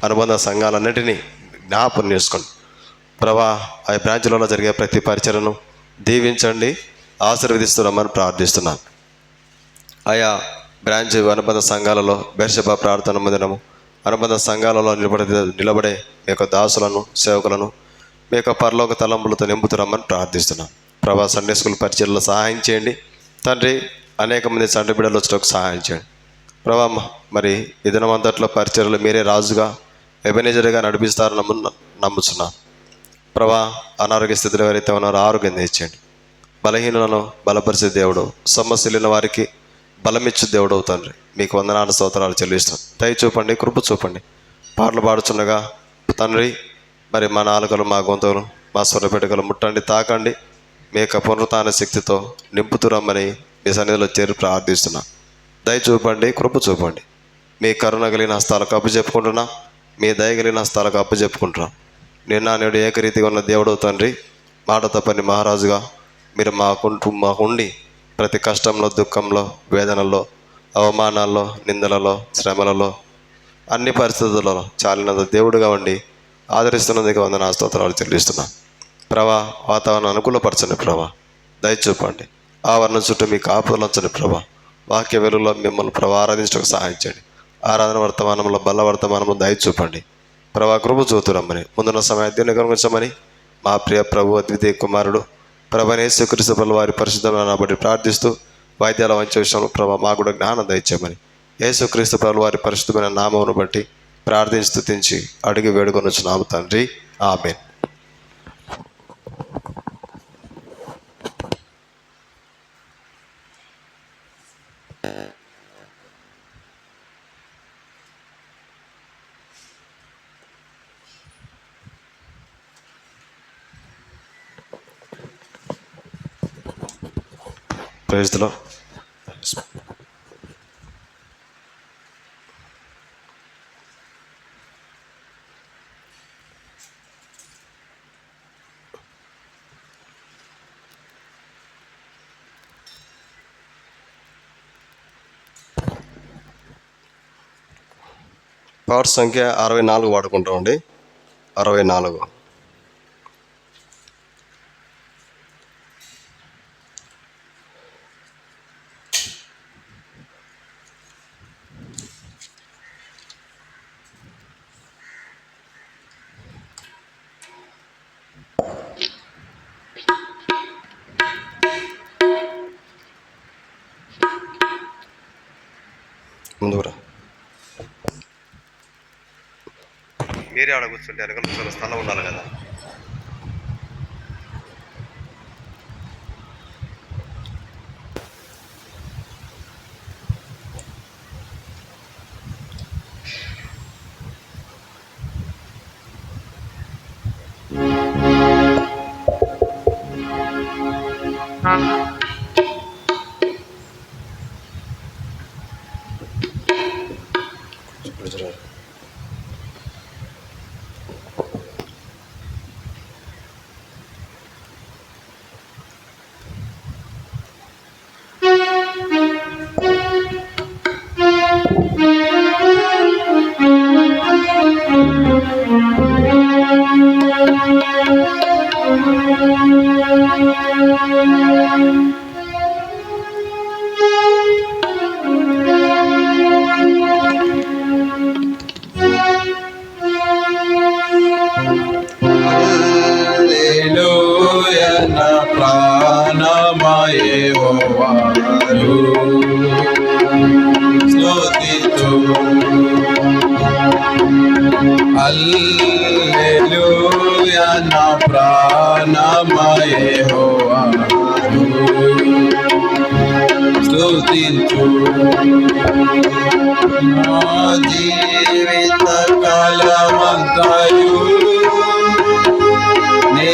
అనుబంధ సంఘాలన్నింటినీ జ్ఞాపకం చేసుకోండి ప్రభా. ఆ బ్రాంచ్లలో జరిగే ప్రతి పరిచయను దీవించండి, ఆశీర్వదిస్తున్నామని ప్రార్థిస్తున్నాను. ఆయా బ్రాంచ్ అనుబంధ సంఘాలలో బెర్షెబా ప్రార్థన మందిరము అనుబంధ సంఘాలలో నిలబడే మీ యొక్క దాసులను, సేవకులను మీ యొక్క పరలోక తలంపులతో నింపుతున్నామని ప్రార్థిస్తున్నాం ప్రభా. సండే స్కూల్ పరిచయలో సహాయం చేయండి తండ్రి. అనేక మంది సండే బిడ్డలు వచ్చేటకు సహాయం చేయండి ప్రభా. మరి ఈ దినమంతట్లో పరిచయలు మీరే రాజుగా ఎబెనేజర్గా నడిపిస్తారని నమ్ముతున్నాను ప్రభా. అనారోగ్య స్థితిలో ఎవరైతే ఉన్నారో ఆరోగ్యం తెచ్చండి. బలహీనులను బలపరిచే దేవుడు, సమస్యలున్న వారికి బలమిచ్చు దేవుడు తండ్రి. మీకు వందనాలు స్తోత్రాలు చెల్లిస్తాం. దయ చూపండి, కృప చూపండి. పాటలు పాడుచుండగా తండ్రి మరి మా నాలుకలు, మా గొంతులు, మా స్వరపెట్టుకలు ముట్టండి, తాకండి. మీ యొక్క పునరుత్థాన శక్తితో నింపుతురమ్మని మీ సన్నిధిలో చేరి ప్రార్థిస్తున్నాం. దయ చూపండి, కృప చూపండి. మీ కరుణ కలిగిన హస్తాలకు అప్పచెప్పుకుంటున్నాం, మీ దయ కలిగిన హస్తాలకు అప్పచెప్పుకుంటున్నాం. నిన్న నేడు ఏకరీతిగా ఉన్న దేవుడు తండ్రి, మాట తప్పని మహారాజుగా మీరు మాకుండి ప్రతి కష్టంలో, దుఃఖంలో, వేదనల్లో, అవమానాల్లో, నిందలలో, శ్రమలలో, అన్ని పరిస్థితులలో చాలినంత దేవుడుగా ఉండి ఆదరిస్తున్నందుకు వందన స్తోత్రాలు చెల్లిస్తున్నాం ప్రభా. వాతావరణం అనుకూలపరచండి ప్రభా. దయ చూపండి. ఆవరణం చుట్టూ మీ కాపుదలంచండి ప్రభా. వాక్య వెలుగులో మిమ్మల్ని ప్రభా ఆరాధించడానికి సహాయం చేయండి. ఆరాధన వర్తమానంలో బల్ల వర్తమానము దయ చూపండి ప్రభా. కృప చూతురమ్మని ముందున్న సమయాన్ని కనుగొంచమని మా ప్రియ ప్రభు అద్వితీయ కుమారుడు ప్రభు యేసుక్రీస్తు ప్రభుల వారి పరిశుద్ధమైన బట్టి ప్రార్థిస్తూ వాయిద్యాల వంచే విషయంలో ప్రభా మాకు కూడా జ్ఞానం దయచేయమని యేసుక్రీస్తు ప్రభుల వారి పరిశుద్ధమైన నామమును బట్టి ప్రార్థించి స్తుతించి అడిగి వేడుకొనుచున్నాము తండ్రి. ఆమేన్. Praise the Lord. పాట సంఖ్య 64 వాడుకుంటామండి. 64. ముందురా మీరే ఆడ కూర్చుంటే వెనకాల స్థలం ఉండాలి కదా. హల్లెలూయా నా ప్రాణమా యెహోవాను స్తుతించు. నా జీవిత కాలమంతయు నే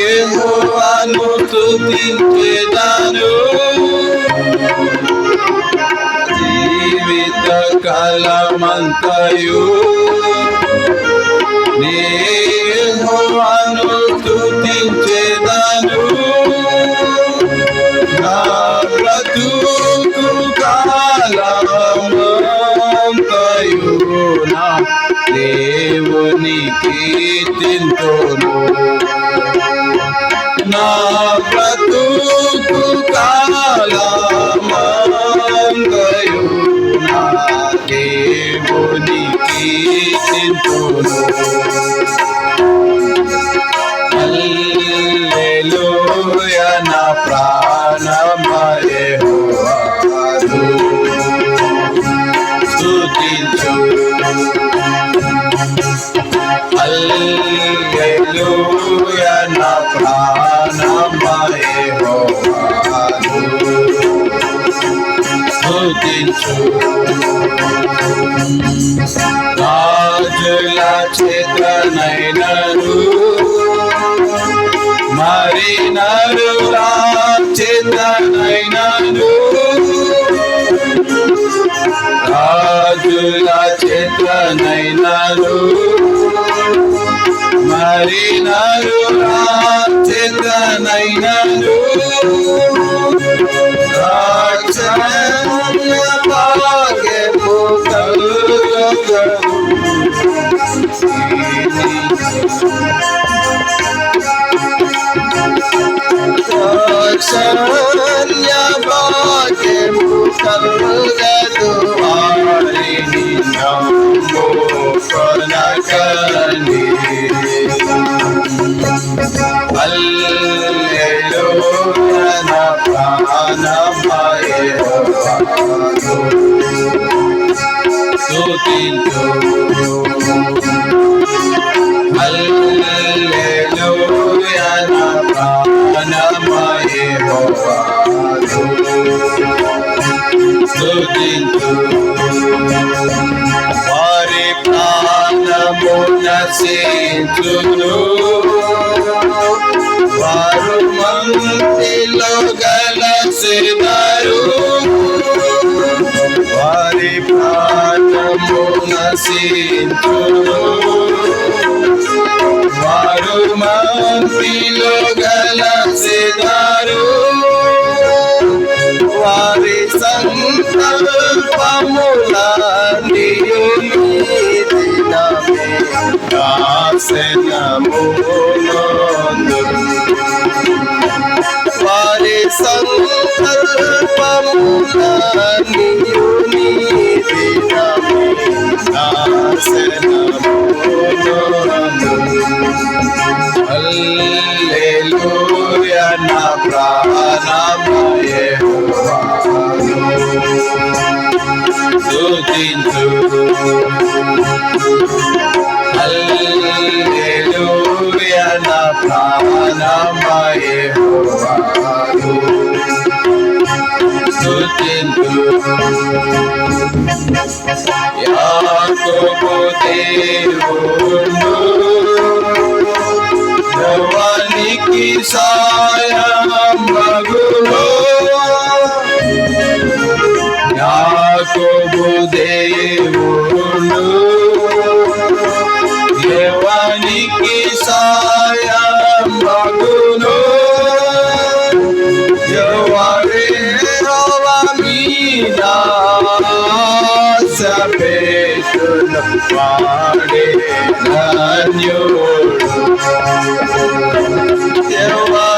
యెహోవాను స్తుతించెదను. జీవిత కాలమంతయు నే యెహోవాను స్తుతించెదను. నా బ్రతుకు కాలమంతయు నా దేవుని కీర్తింతును నా బ్రతుకు కాలమంతయు నా దేవుని కీర్తింతును హల్లెలూయా నా ప్రాణమయే యెహోవాను స్తుతించు హల్లెలూయా నా ప్రాణమయే యెహోవాను స్తుతించు రాజుల చేతనైనను మరి నరులా చేతనైనను రాజుల చేతనైనను మరి నరులా చేతనైనను రాక్షస భాగ్యము కలుగదు రాక్షస భాగ్యము కలుగదు వారిని నమ్ముకొనకండి హల్లెలూయా నా ప్రాణమయే యెహోవాను స్తుతించు హల్లెలూయా నా ప్రాణమయే యెహోవాను స్తుతించు వారి ప్రాణము నశించును వారు మంటిలో గలసెదరు వారి ప్రాణము నశించును వారు మంటిలో గలసెదరు వారి సంకల్పములన్నీయు దినమే నాశనమునందును వారి సంకల్పములన్నీయు దినమే నాశనమునందును హల్లెలూయా నా ప్రాణమయే యెహోవాను స్తుతించు హల్లెలూయా నా ప్రాణమయే యెహోవాను స్తుతించు యాకోబు దేవుడు యెహోవానికి సాయమగును యాకోబు దేవుడు యెహోవానికి సాయమగును యెహోవా మీద ఆశ పెట్టును వాడే ధన్యుడు యెహోవా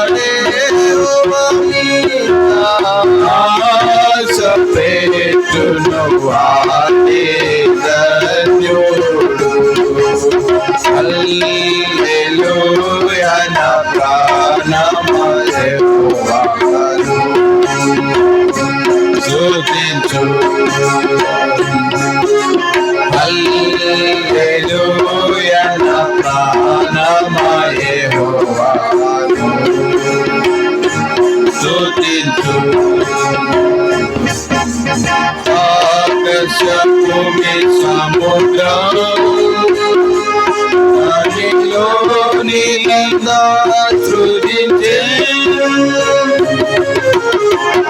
మీద ఆశ పెట్టును వాడే ధన్యుడు హల్లెలూయా నా ప్రాణమయే యెహోవాను స్తుతించు హల్లెలూయా నా ప్రాణమయే యెహోవాను స్తుతించు ఆకాశభూమి సముద్రం దానిలో నీలా సృజించే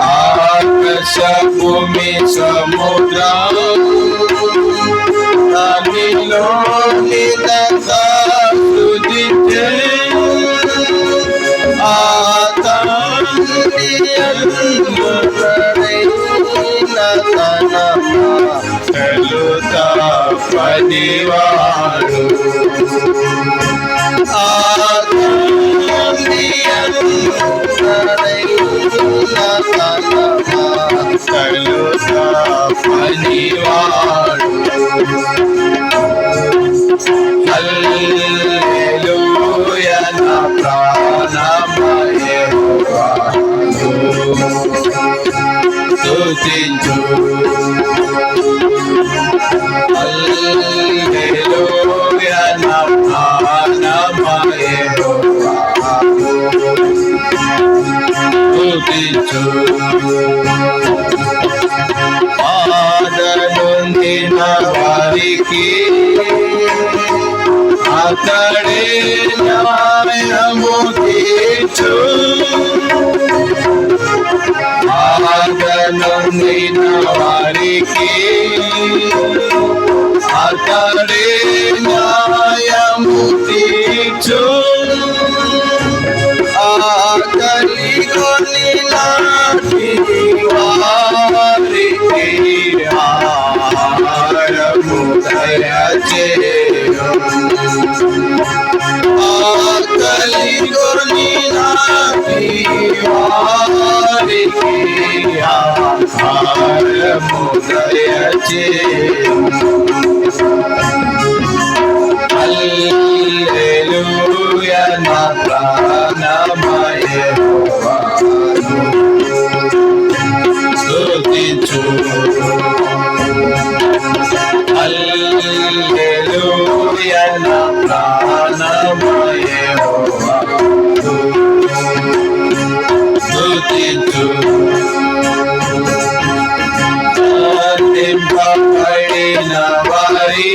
ఆకాశభూమి సముద్రం దానిలో నీలా సృజించే పనివాడు పనివాడు హల్లెలూయా నా ప్రాణమయ యెహోవాను స్తుతించు హల్లెలూయా నా ప్రాణమయ యెహోవాను స్తుతించు ఆదనుందిన వారికి అతడే న్యాయము తీర్చు ఆదనుందిన వారికి అతడే న్యాయము తీర్చు ఆకలి కొనిలాంటి వారికి ఆహారము దయచేయు ఆకలి కొనిలాంటి వారికి ఆహారము దయచేయు హల్లెలూయా నా ప్రాణమయ యెహోవాను స్తుతించు హల్లెలూయా నా ప్రాణమయ యెహోవాను స్తుతించు నింపబడిన వారి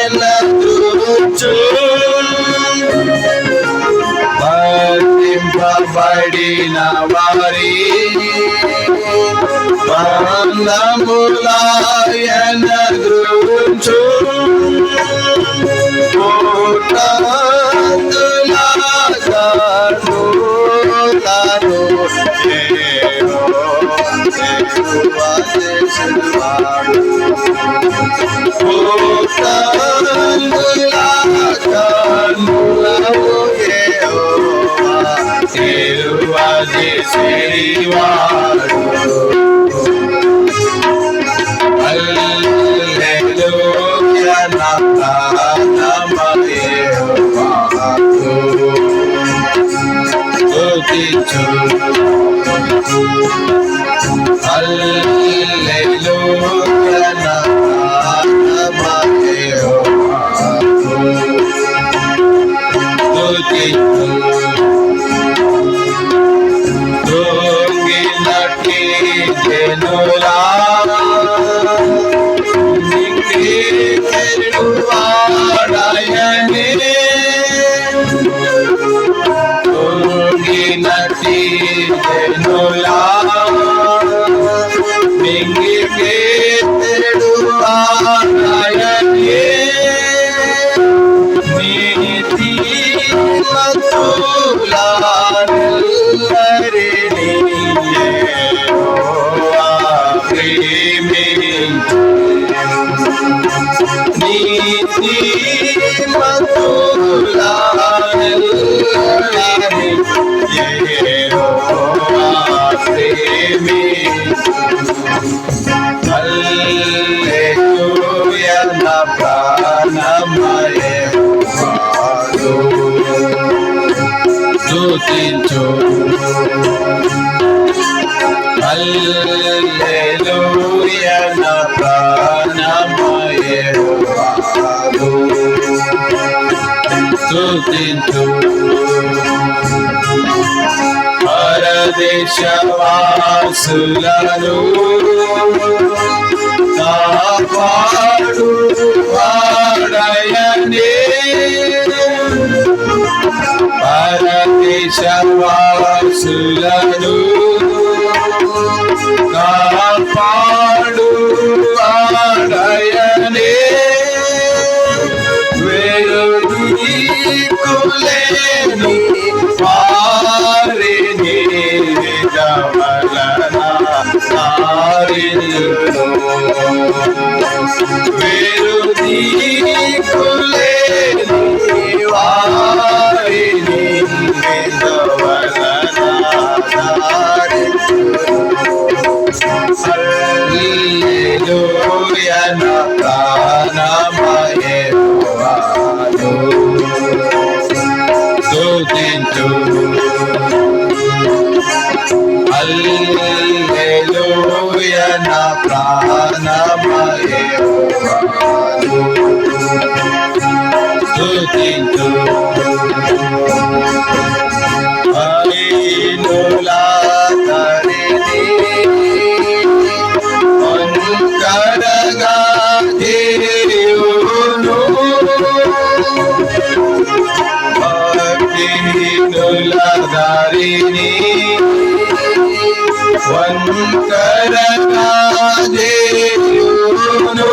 బంధములకెలదూచు బంధింపబడిన వారి బంధములకెలదూచు హల్లెలూయా నా ప్రాణమయ యెహోవాను స్తుతించు హల్లెలూయా నా ప్రాణమయ యెహోవాను స్తుతించు దొంగినట్టి జనులా వాడయనే దొంగినట్టి జనులా మింగికే తెడువాడయనే నీతి మతులానల్లరిని యెహోవా ప్రేమించు నీతి మతులానల్లరిని యెహోవా ప్రేమించు హల్లెలూయా నా ప్రాణమయ యెహోవాను స్తుతించు హల్లెలూయా నా ప్రాణమయ యెహోవాను స్తుతించు పరదేశవాసులను కాపాడు వాడయనే పరదేశవాసులను కాపాడు వాడయనే వేరుకులేని వారిని జమలన వారిని వేరు నీకులేని వారిని హల్లెలూయా నా ప్రాణమయేహోవాను స్తుతించు హల్లెలూయా నా ప్రాణమయేహోవాను స్తుతించు హల్లెలూయా కరగా దేవును భక్తిహీనుల దారిని వంకరగా దేవును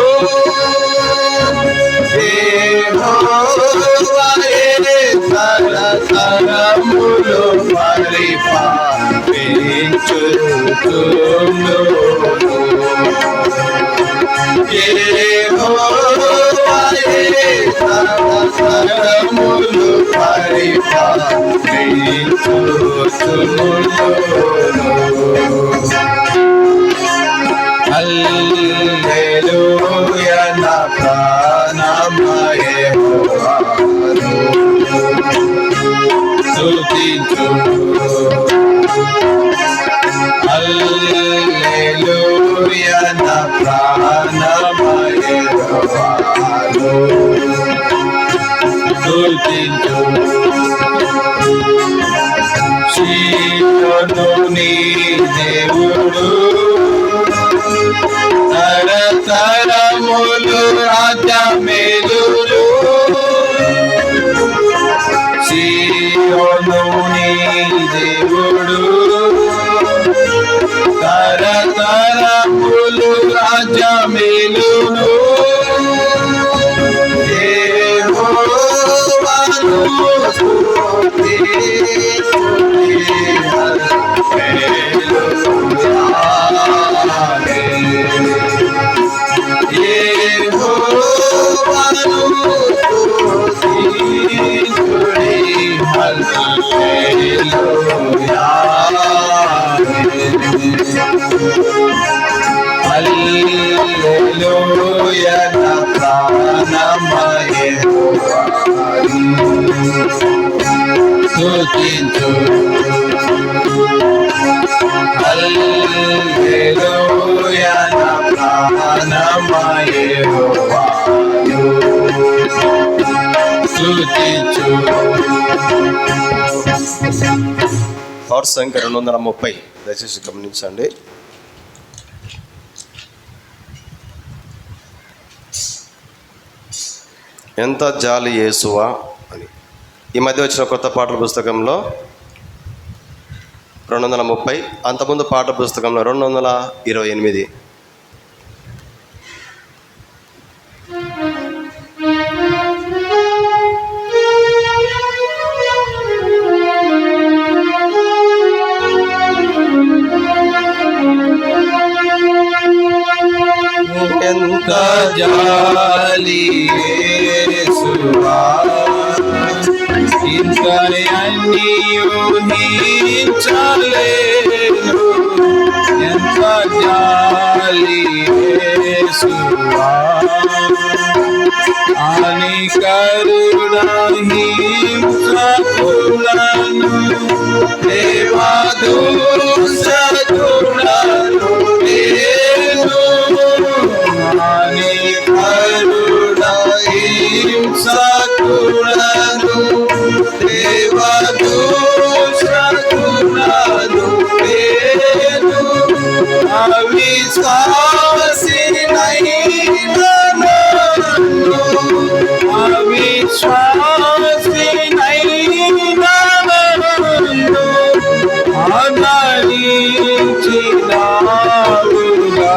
యెహోవాయే తరతరములు పరిపాలించుచుండును యెహోవాయే తరతరములు పరిపాలించుచుండును హల్లెలూయా నా ప్రాణమయేహోవాను స్తుతించు హల్లెలూయా నా ప్రాణమయేహోవాను స్తుతించు సీయోను నీ దేవుడు తరతరములు రాజ్యమేలును సీయోను నీ దేవుడు తరతరములు రాజ్యమేలును యెహోవాను హల్లెలూయా నా ప్రాణమయేహోవాను స్తుతించు హల్లెలూయా నా ప్రాణమయేహోవాను స్తుతించు పౌర సంఖ్య 230 దయచేసి గమనించండి. ఎంత జాలి యేసువా అని ఈ మధ్య వచ్చిన కొత్త పాటల పుస్తకంలో 230, అంతకుముందు పాట పుస్తకంలో 228. ఎంత జాలి యేసువా ఇంత అన్నియుహించలేను ఎంత జాలి యేసువా అని కరుణహింసకులను దేవాదూషకులను అని కరుణహింసకులను దేవాదూషకులను అవిశ్వాసినైన నన్ను అవిశ్వాసినైన నన్ను ఆదరించినావుగా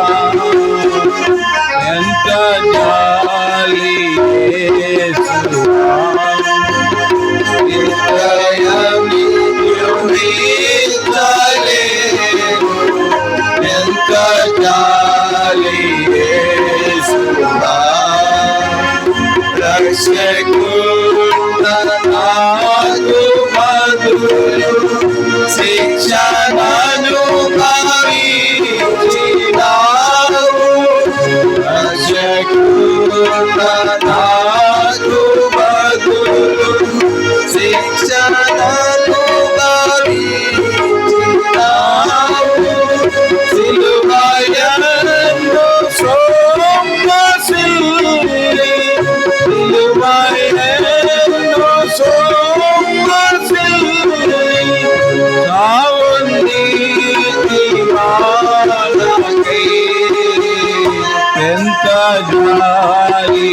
ఎంత జాలి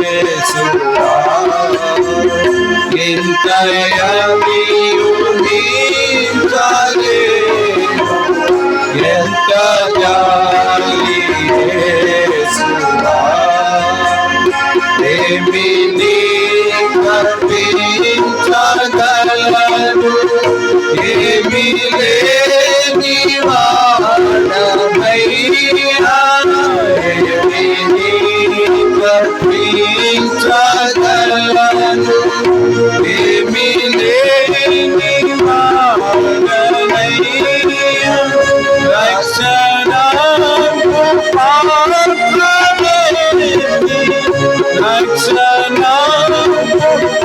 యేసువా ఎంత ఊహించలే ఎంత జాలి యేసువా ఏమిని కర్పించగలడు ఏమి లేని వాడనయ్యా ఏమిని కర్పించగలడు ఏమి లేని వాడనయ్యా రక్షణకు పాత్రుడే రక్షణకు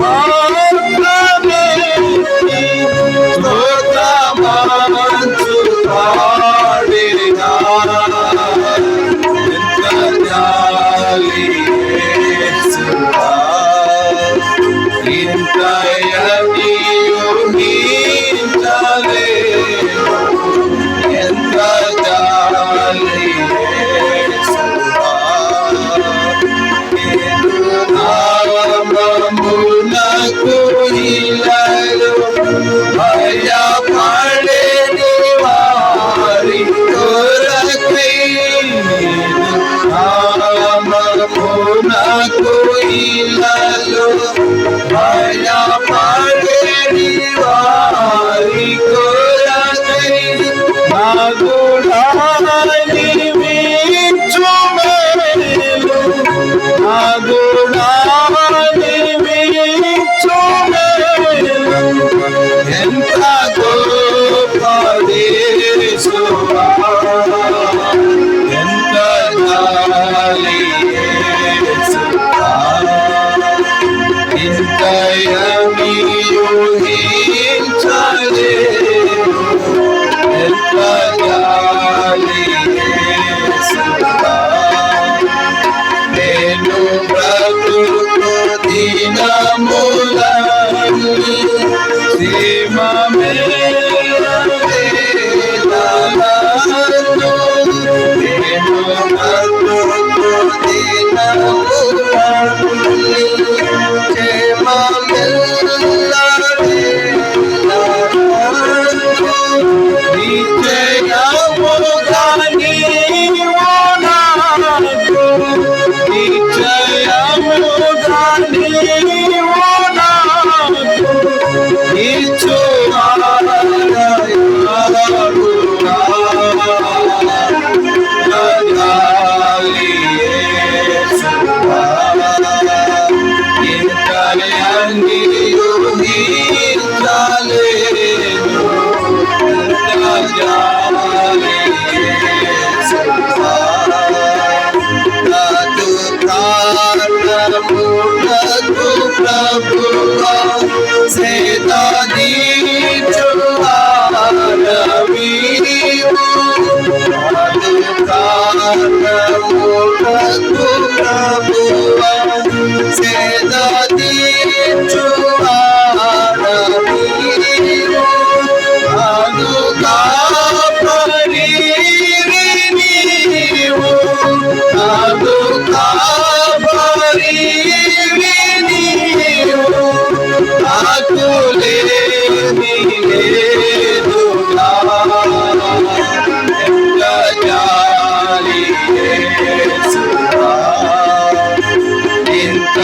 పాత్రుడే స్తోత్రమంచు పాడినా ఎంత జాలి యేసువా ఇంత ఊహించలే ఎంత జాలి యేసువా నామమునకు ఇలలు భయపడని వారి కొరకై నామమునకు ఇలలు భయపడని వారి కొరకై నాగుడాని వీచుమేలు నాగుడాని వీచుమేలు ఎంత గొప్ప యేసువా ఎంత జాలి యేసువా ఇంత ఊహించలే ఎంత జాలి యేసువా నేను బ్రతుకు దినములన్నీ సీమ మేలను నేను బ్రతుకు దినములన్నీ సీమ నిశ్చయముగా నీవు నాకు నిశ్చయముగా నీవు నాకు ఇచ్చువాడయుడా జాలి యేసువా ఇంతని ఊహించలేను ఎంత జాలి యేసువా నాదు ప్రాణమునకు ప్రభువా సేదా దీచువాడవీవు నాదు ప్రాణమునకు ప్రభువా సేదా దీచువాడవీవు నాదు కాపరివి నీవు నాదు కాపరివి నీవు నాకు లేని లేదుగా ఎంత జాలి యేసువా ఇంత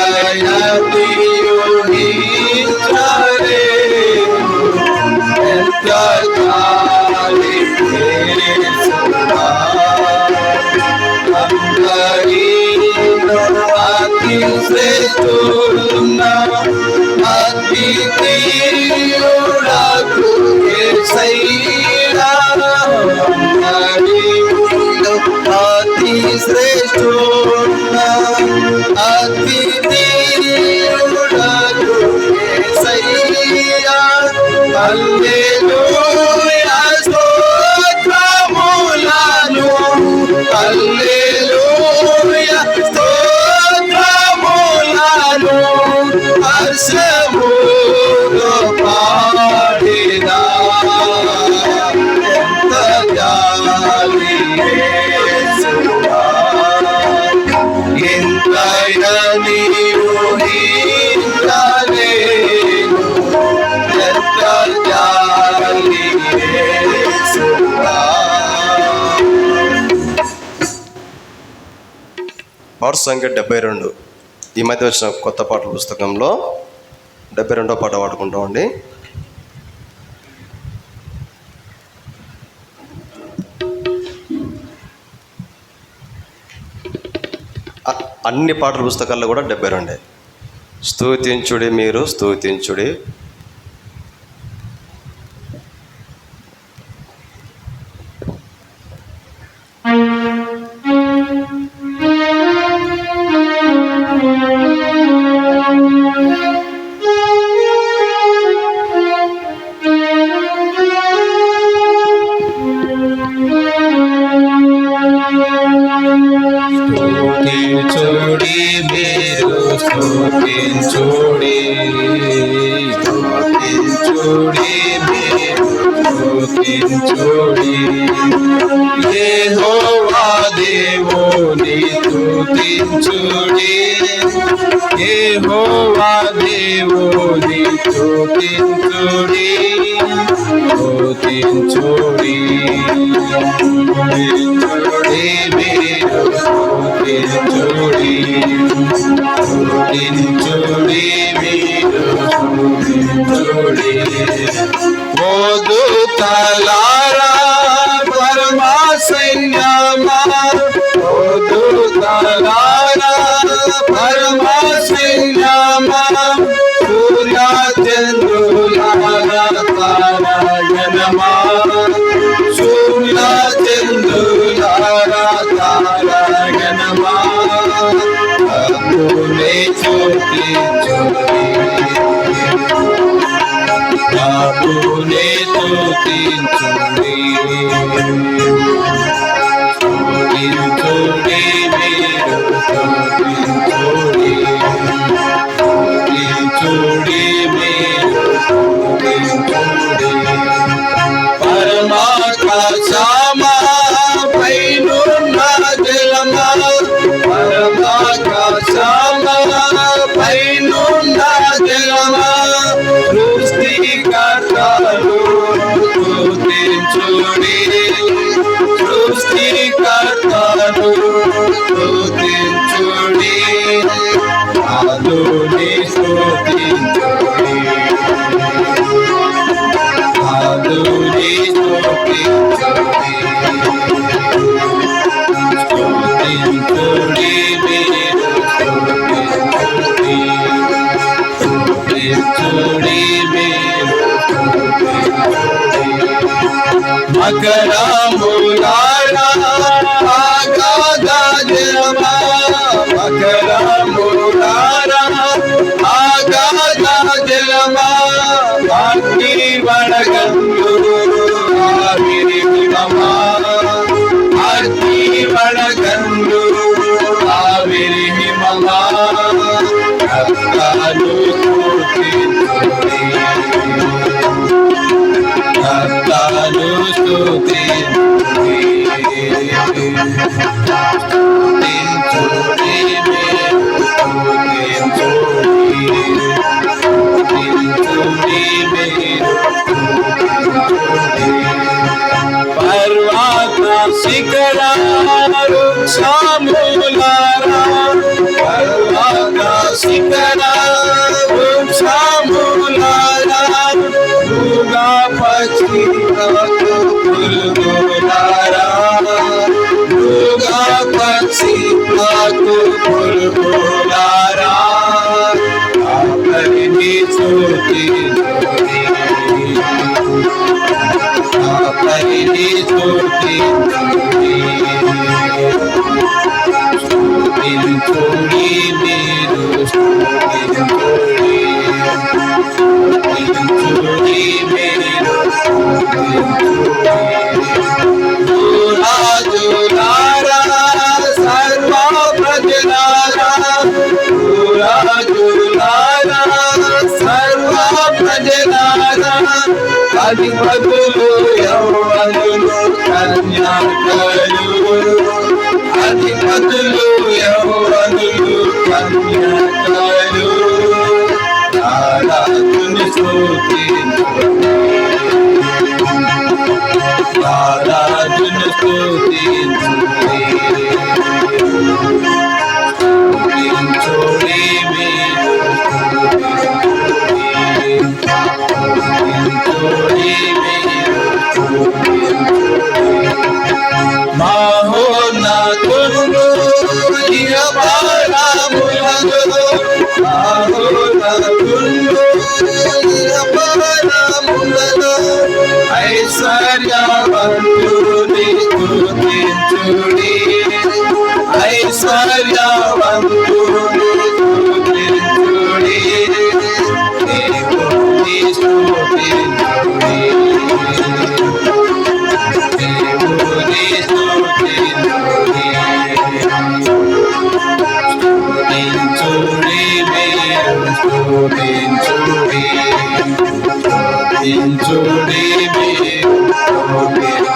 ఊహించలేను ఎంత జాలి యేసువా అందరిలో అతి శ్రేష్ఠుడున్నా అతి ప్రియుడగు యేసయ్యా అందరిలో అతి శ్రేష్ఠుడున్నా అతి ప్రియుడగు యేసయ్యా హల్లెలూయా స్తోత్రములను హల్లెలూయా స్తోత్రములను హర్షముతో పాడినా ఎంత జాలి యేసువా పాట సంఖ్య 72. ఈ మధ్య వచ్చిన కొత్త పాటల పుస్తకంలో 72వ పాట పాడుకుంటామండి. అన్ని పాటల పుస్తకాల్లో కూడా 72. స్తుతించుడి మీరు స్తుతించుడి. స్తుతించుడి మీరు స్తుతించుడి, స్తుతించుడి మీరు స్తుతించుడి. యెహోవా దేవుని స్తుతించుడి, యెహోవా దేవుని స్తుతించుడి, స్తుతించుడి. స్తుతించుడి మీరు స్తుతించుడి, స్తుతించుడి మీరు స్తుతించుడి. ఓ దూతలారా పరమా సైన్యమా, ఓ దూతలారా పరమా సైన్యమా, సూర్య చంద్రులారా తారాగణమా, సూర్య చంద్రులారా తారాగణమా, ప్రభునే స్తుతించుడి, ప్రభునే స్తుతించుడి. స్తుతించుడి మీరు స్తుతించుడి, స్తుతించుడి మీరు స్తుతించుడి. పరమాకాశమా పైనున్న జలమా, పరమాకాశమా పైనున్న జలమా, సృష్టికర్తను స్తుతించుడి, సృష్టికర్తను స్తుతించుడి, నాదుని స్తుతించుడి, నాదుని స్తుతించుడి. స్తుతించుడి మీరు స్తుతించుడి, స్తుతించుడి మీరు స్తుతించుడి. మకరములారా ఆగాధ జలమా, మకరములారా ఆగాధ జలమా, అగ్ని వడగండ్లు ఆవిరి హిమమా, అగ్ని వడగండ్లు ఆవిరి హిమమా, కర్తను స్తుతించుడి, కర్తను స్తుతించుడి, స్తుతించుడి మీరు స్తుతించుడి, స్తుతించుడి మీరు స్తుతించుడి. పర్వత శిఖరాలు వృక్షములారా, పర్వత శిఖరాలు వృక్షములారా, మృగా పక్షి పురుగులారా, మృగా పక్షి పురుగులారా, ఆపరిని స్తుతించుడి, ఆపరిని స్తుతించుడి, స్తుతించుడి మీరు స్తుతించుడి, స్తుతించుడి మీరు స్తుతించుడి. రాజులారా సర్వ ప్రజలారా, రాజులారా సర్వ ప్రజలారా, అధిపతులు యవ్వనులు కన్యాకలు, అధిపతులు యవ్వనులు కన్యాకలు, రాజుని స్తుతించుడి, రాజుని స్తుతించుడి, పరములలో ఐశ్వర్యవంతుని స్తుతించుడి ఐశ్వర్యవంతుని స్తుతించుడి దేవుని స్తుతించుడి దేవుని స్తుతించుడి స్తుతించుడి మీరు స్తుతించుడి స్తుతించుడి మీరు స్తుతించుడి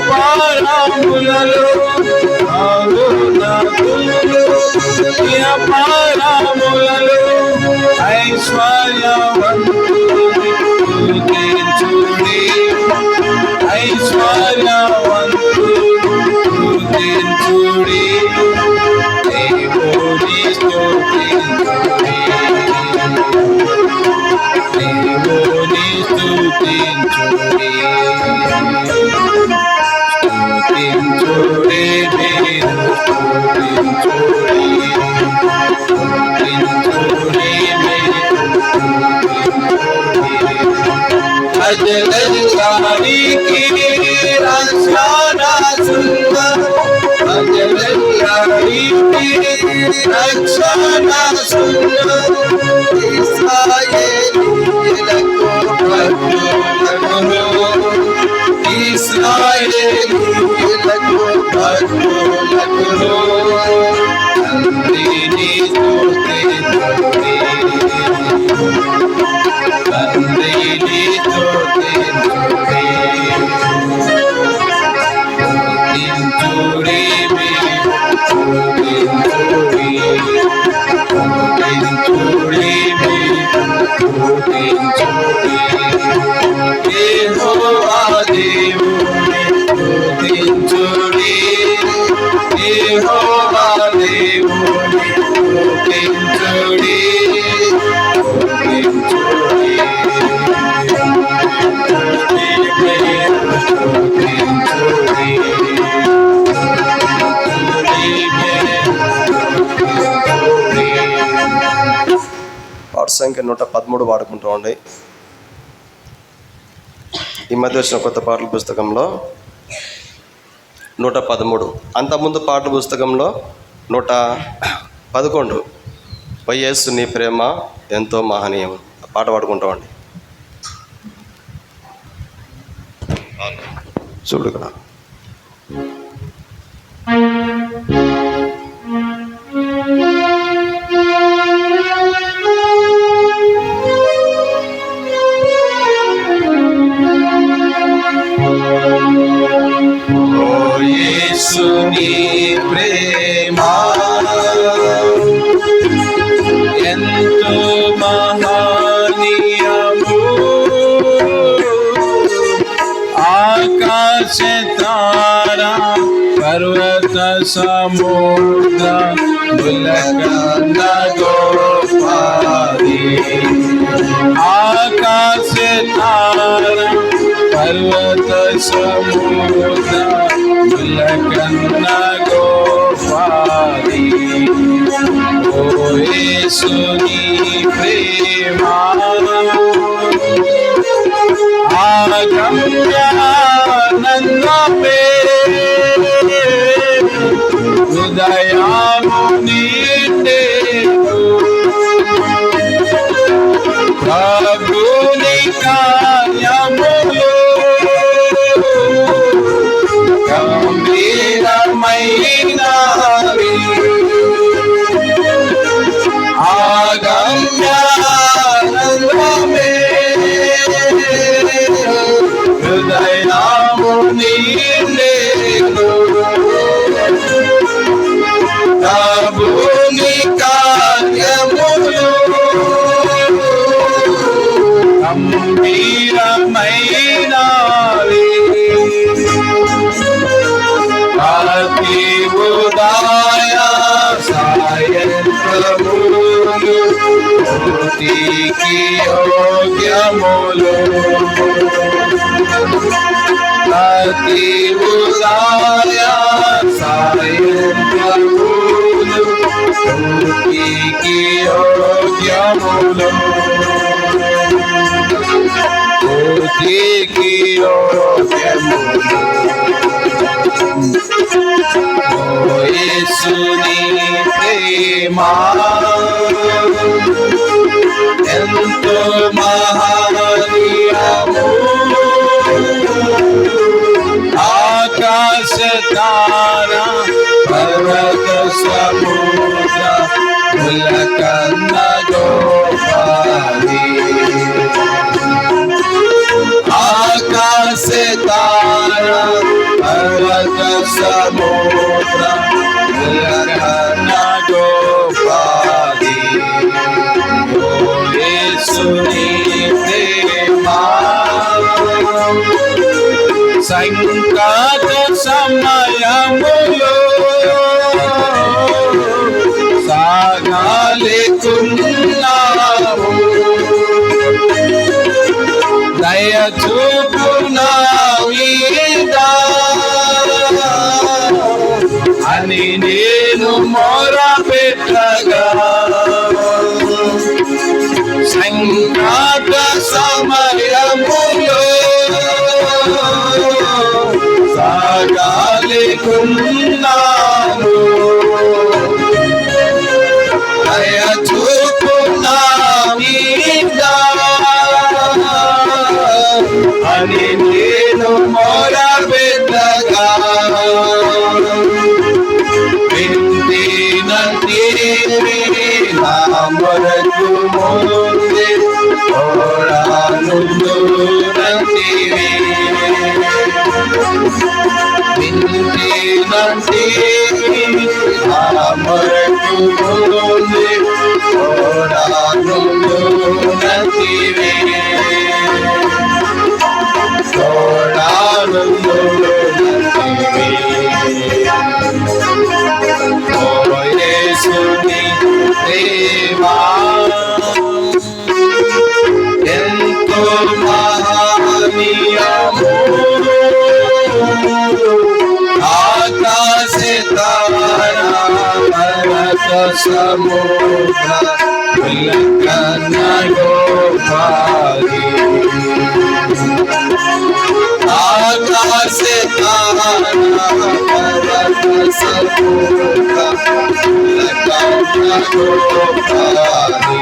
పారములలో పారములలో ఐశ్వర్యవంతుని స్తుతించుడి ఐశ్వర్యవంతుని స్తుతించుడి దేవుని స్తుతించుడి దేవుని స్తుతించుడి స్తుతించుడి మీరు స్తుతించుడి స్తుతించుడి మీరు అజలల్లానికి రక్షణ సుంద అజలల్లానికి రక్షణ సుంద ఇశ్రాయేలీయులకు భక్తులకు ఇశ్రాయేలీయులకు భక్తులకు తండ్రిని స్తుతించుడి తండ్రిని స్తుతించుడి స్తుతించుడి మీరు స్తుతించుడి స్తుతించుడి మీరు స్తుతించుడి యెహోవా దేవుని స్తుతించుడి యెహోవా దేవుని స్తుతించుడి పాట సంఖ్య 113 వాడుకుంటామండి. ఈ మధ్య వచ్చిన కొత్త పాటల పుస్తకంలో 113, అంతకుముందు పాటల పుస్తకంలో 111 యేసు నీ ప్రేమ ఎంతో మహనీయం. ఆ పాట పాడుకుంటామండి. చూడు ఇక్కడ యేసు నీ ప్రేమ ఎంతో మహనీయము ఆకాశ తారా పర్వత సముద్ర ములకన్న గోపాది ఆకాశ తారా పర్వత సముద్ర ములకన్న గోపాది ఓ యేసు నీ ప్రేమ ఆగమ్యానందమే హృదయాము నిండెను ప్రభుని కార్యములు గంభీరమైనవి ఆగమ్యానందమే హృదయాము నిండెను ప్రభుని కార్యములు గంభీరమైనవి ప్రతి ఉదయ సాయంత్రములు స్తుతికి యోగ్యములు ప్రతి ఉదయ సాయంత్రములు స్తుతికి యోగ్యములు స్తుతికి యోగ్యములు ఓ యేసుని ప్రేమ ఎంతో మహనీయము ఆకాశ తారా పర్వత సముద్ర ములకన్న గోపాలి ఆకాశ తారా పర్వత సముద్ర ములకన్న గోపాలి ఓ యేసుని ప్రేమ సంకట సమయములో సాగాలేకున్నావు దయ చూపు నా మీద అని నేను మొరపెట్టగా సంకట సమయములో సాగాలేకున్నాను దయ చూపు నా మీద అని నేను మొరపెట్టగా వింటినంటివి నా మొరకు ముందే ఓడానుందునంటివి వింటినంటివి నా మొరకు ముందే ఓడానుందునంటివి ఓడానుందునంటివి ఓ యేసుని ప్రేమ ఎంతో మహనీయము ఆకాశ తారా పర్వత సముద్ర ములకన్న గోపాలి ఆకాశ తారా పర్వత సముద్ర ములకన్న గోపాలి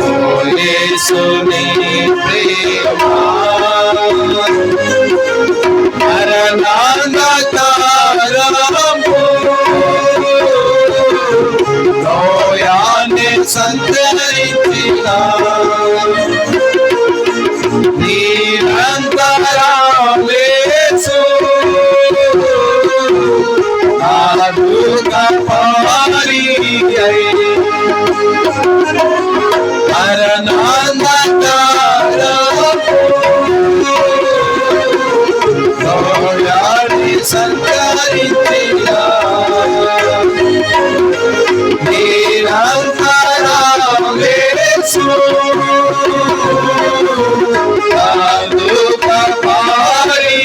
ఓ యేసుని ప్రేమ మరణాంధకారము లోయాన్ని సంతరించిన నిరంతరమేసు ఆదుకపాలి సంతరించిన నిరంతరమేసు ఆదుకపాలి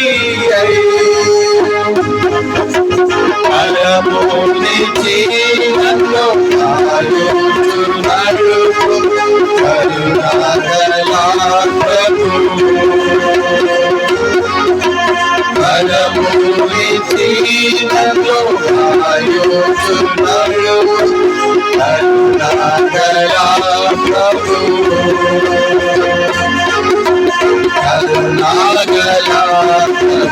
పరమునిచి నన్ను కాయుచున్నాడు కరుణాగల ప్రభువు పరమునిచి నన్ను కాయుచున్నాడు కరుణాగల ప్రభువు కరుణాగల ప్రభువు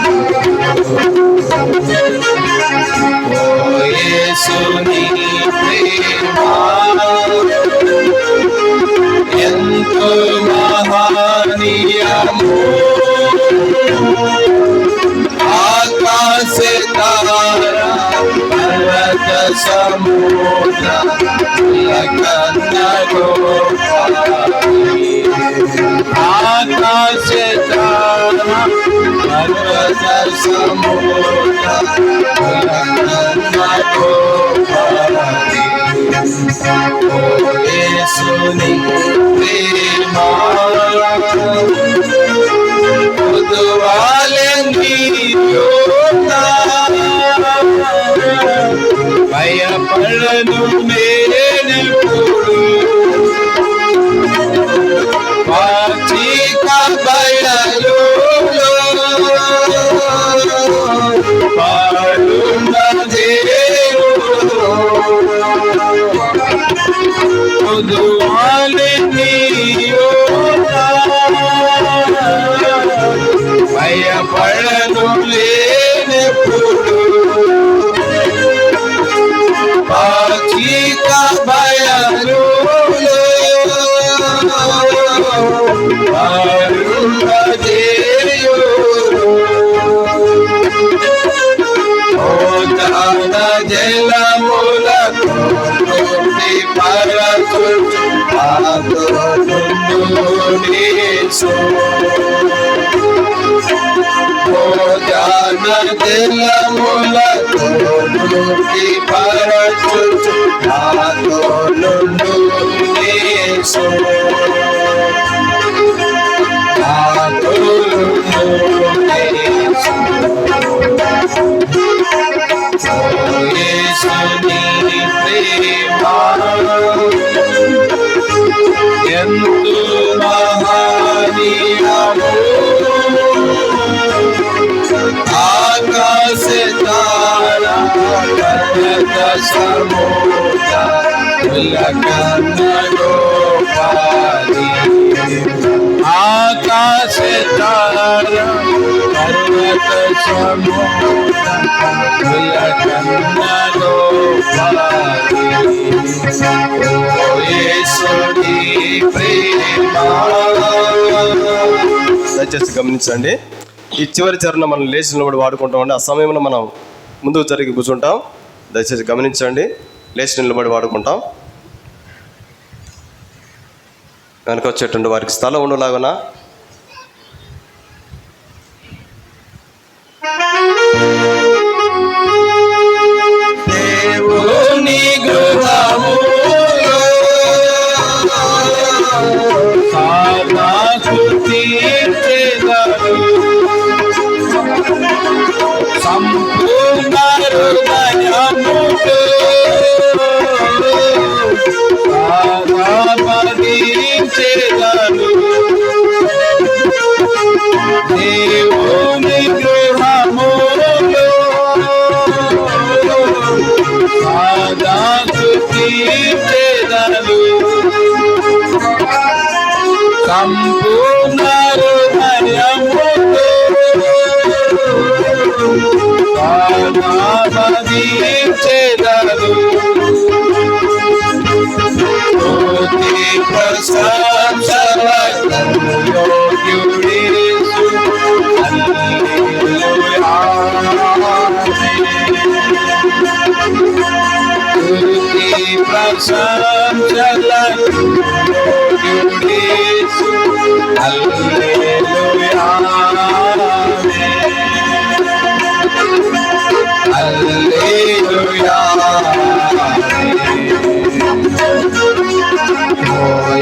ఓ యేసుని ప్రేమ ఎంతో మహనీయము ఆకాశ తారా పర్వత సముద్ర ములకన్న గోపాలి ఆకాశ తారా పర్వత సముద్ర ములకన్న గోపాలి ఓ యేసుని ప్రేమ పొదువాలెంది మృదువాలి భయపడను లేనెప్పుడు పాచిక భయలు జలములకు పరచుచు జలములకు పరచుచు ఎంతో మహానీయము ఆకాశ తారా పర్వత సముద్ర ఆకాశ తారా పర్వత సముద్ర దయచేసి గమనించండి. ఈ చివరి చరణం మనం లేచి నిలబడి వాడుకుంటామండి. ఆ సమయంలో మనం ముందుకు జరిగి కూర్చుంటాం. దయచేసి గమనించండి. లేచి నిలబడి వాడుకుంటాం. వెనక వచ్చేటువంటి వారికి స్థలం ఉండలాగునా దేవుని గృహము సంపూర్ణ హృదయముతో దేవుని గృహములో సంపూర్ణ హృదయముతో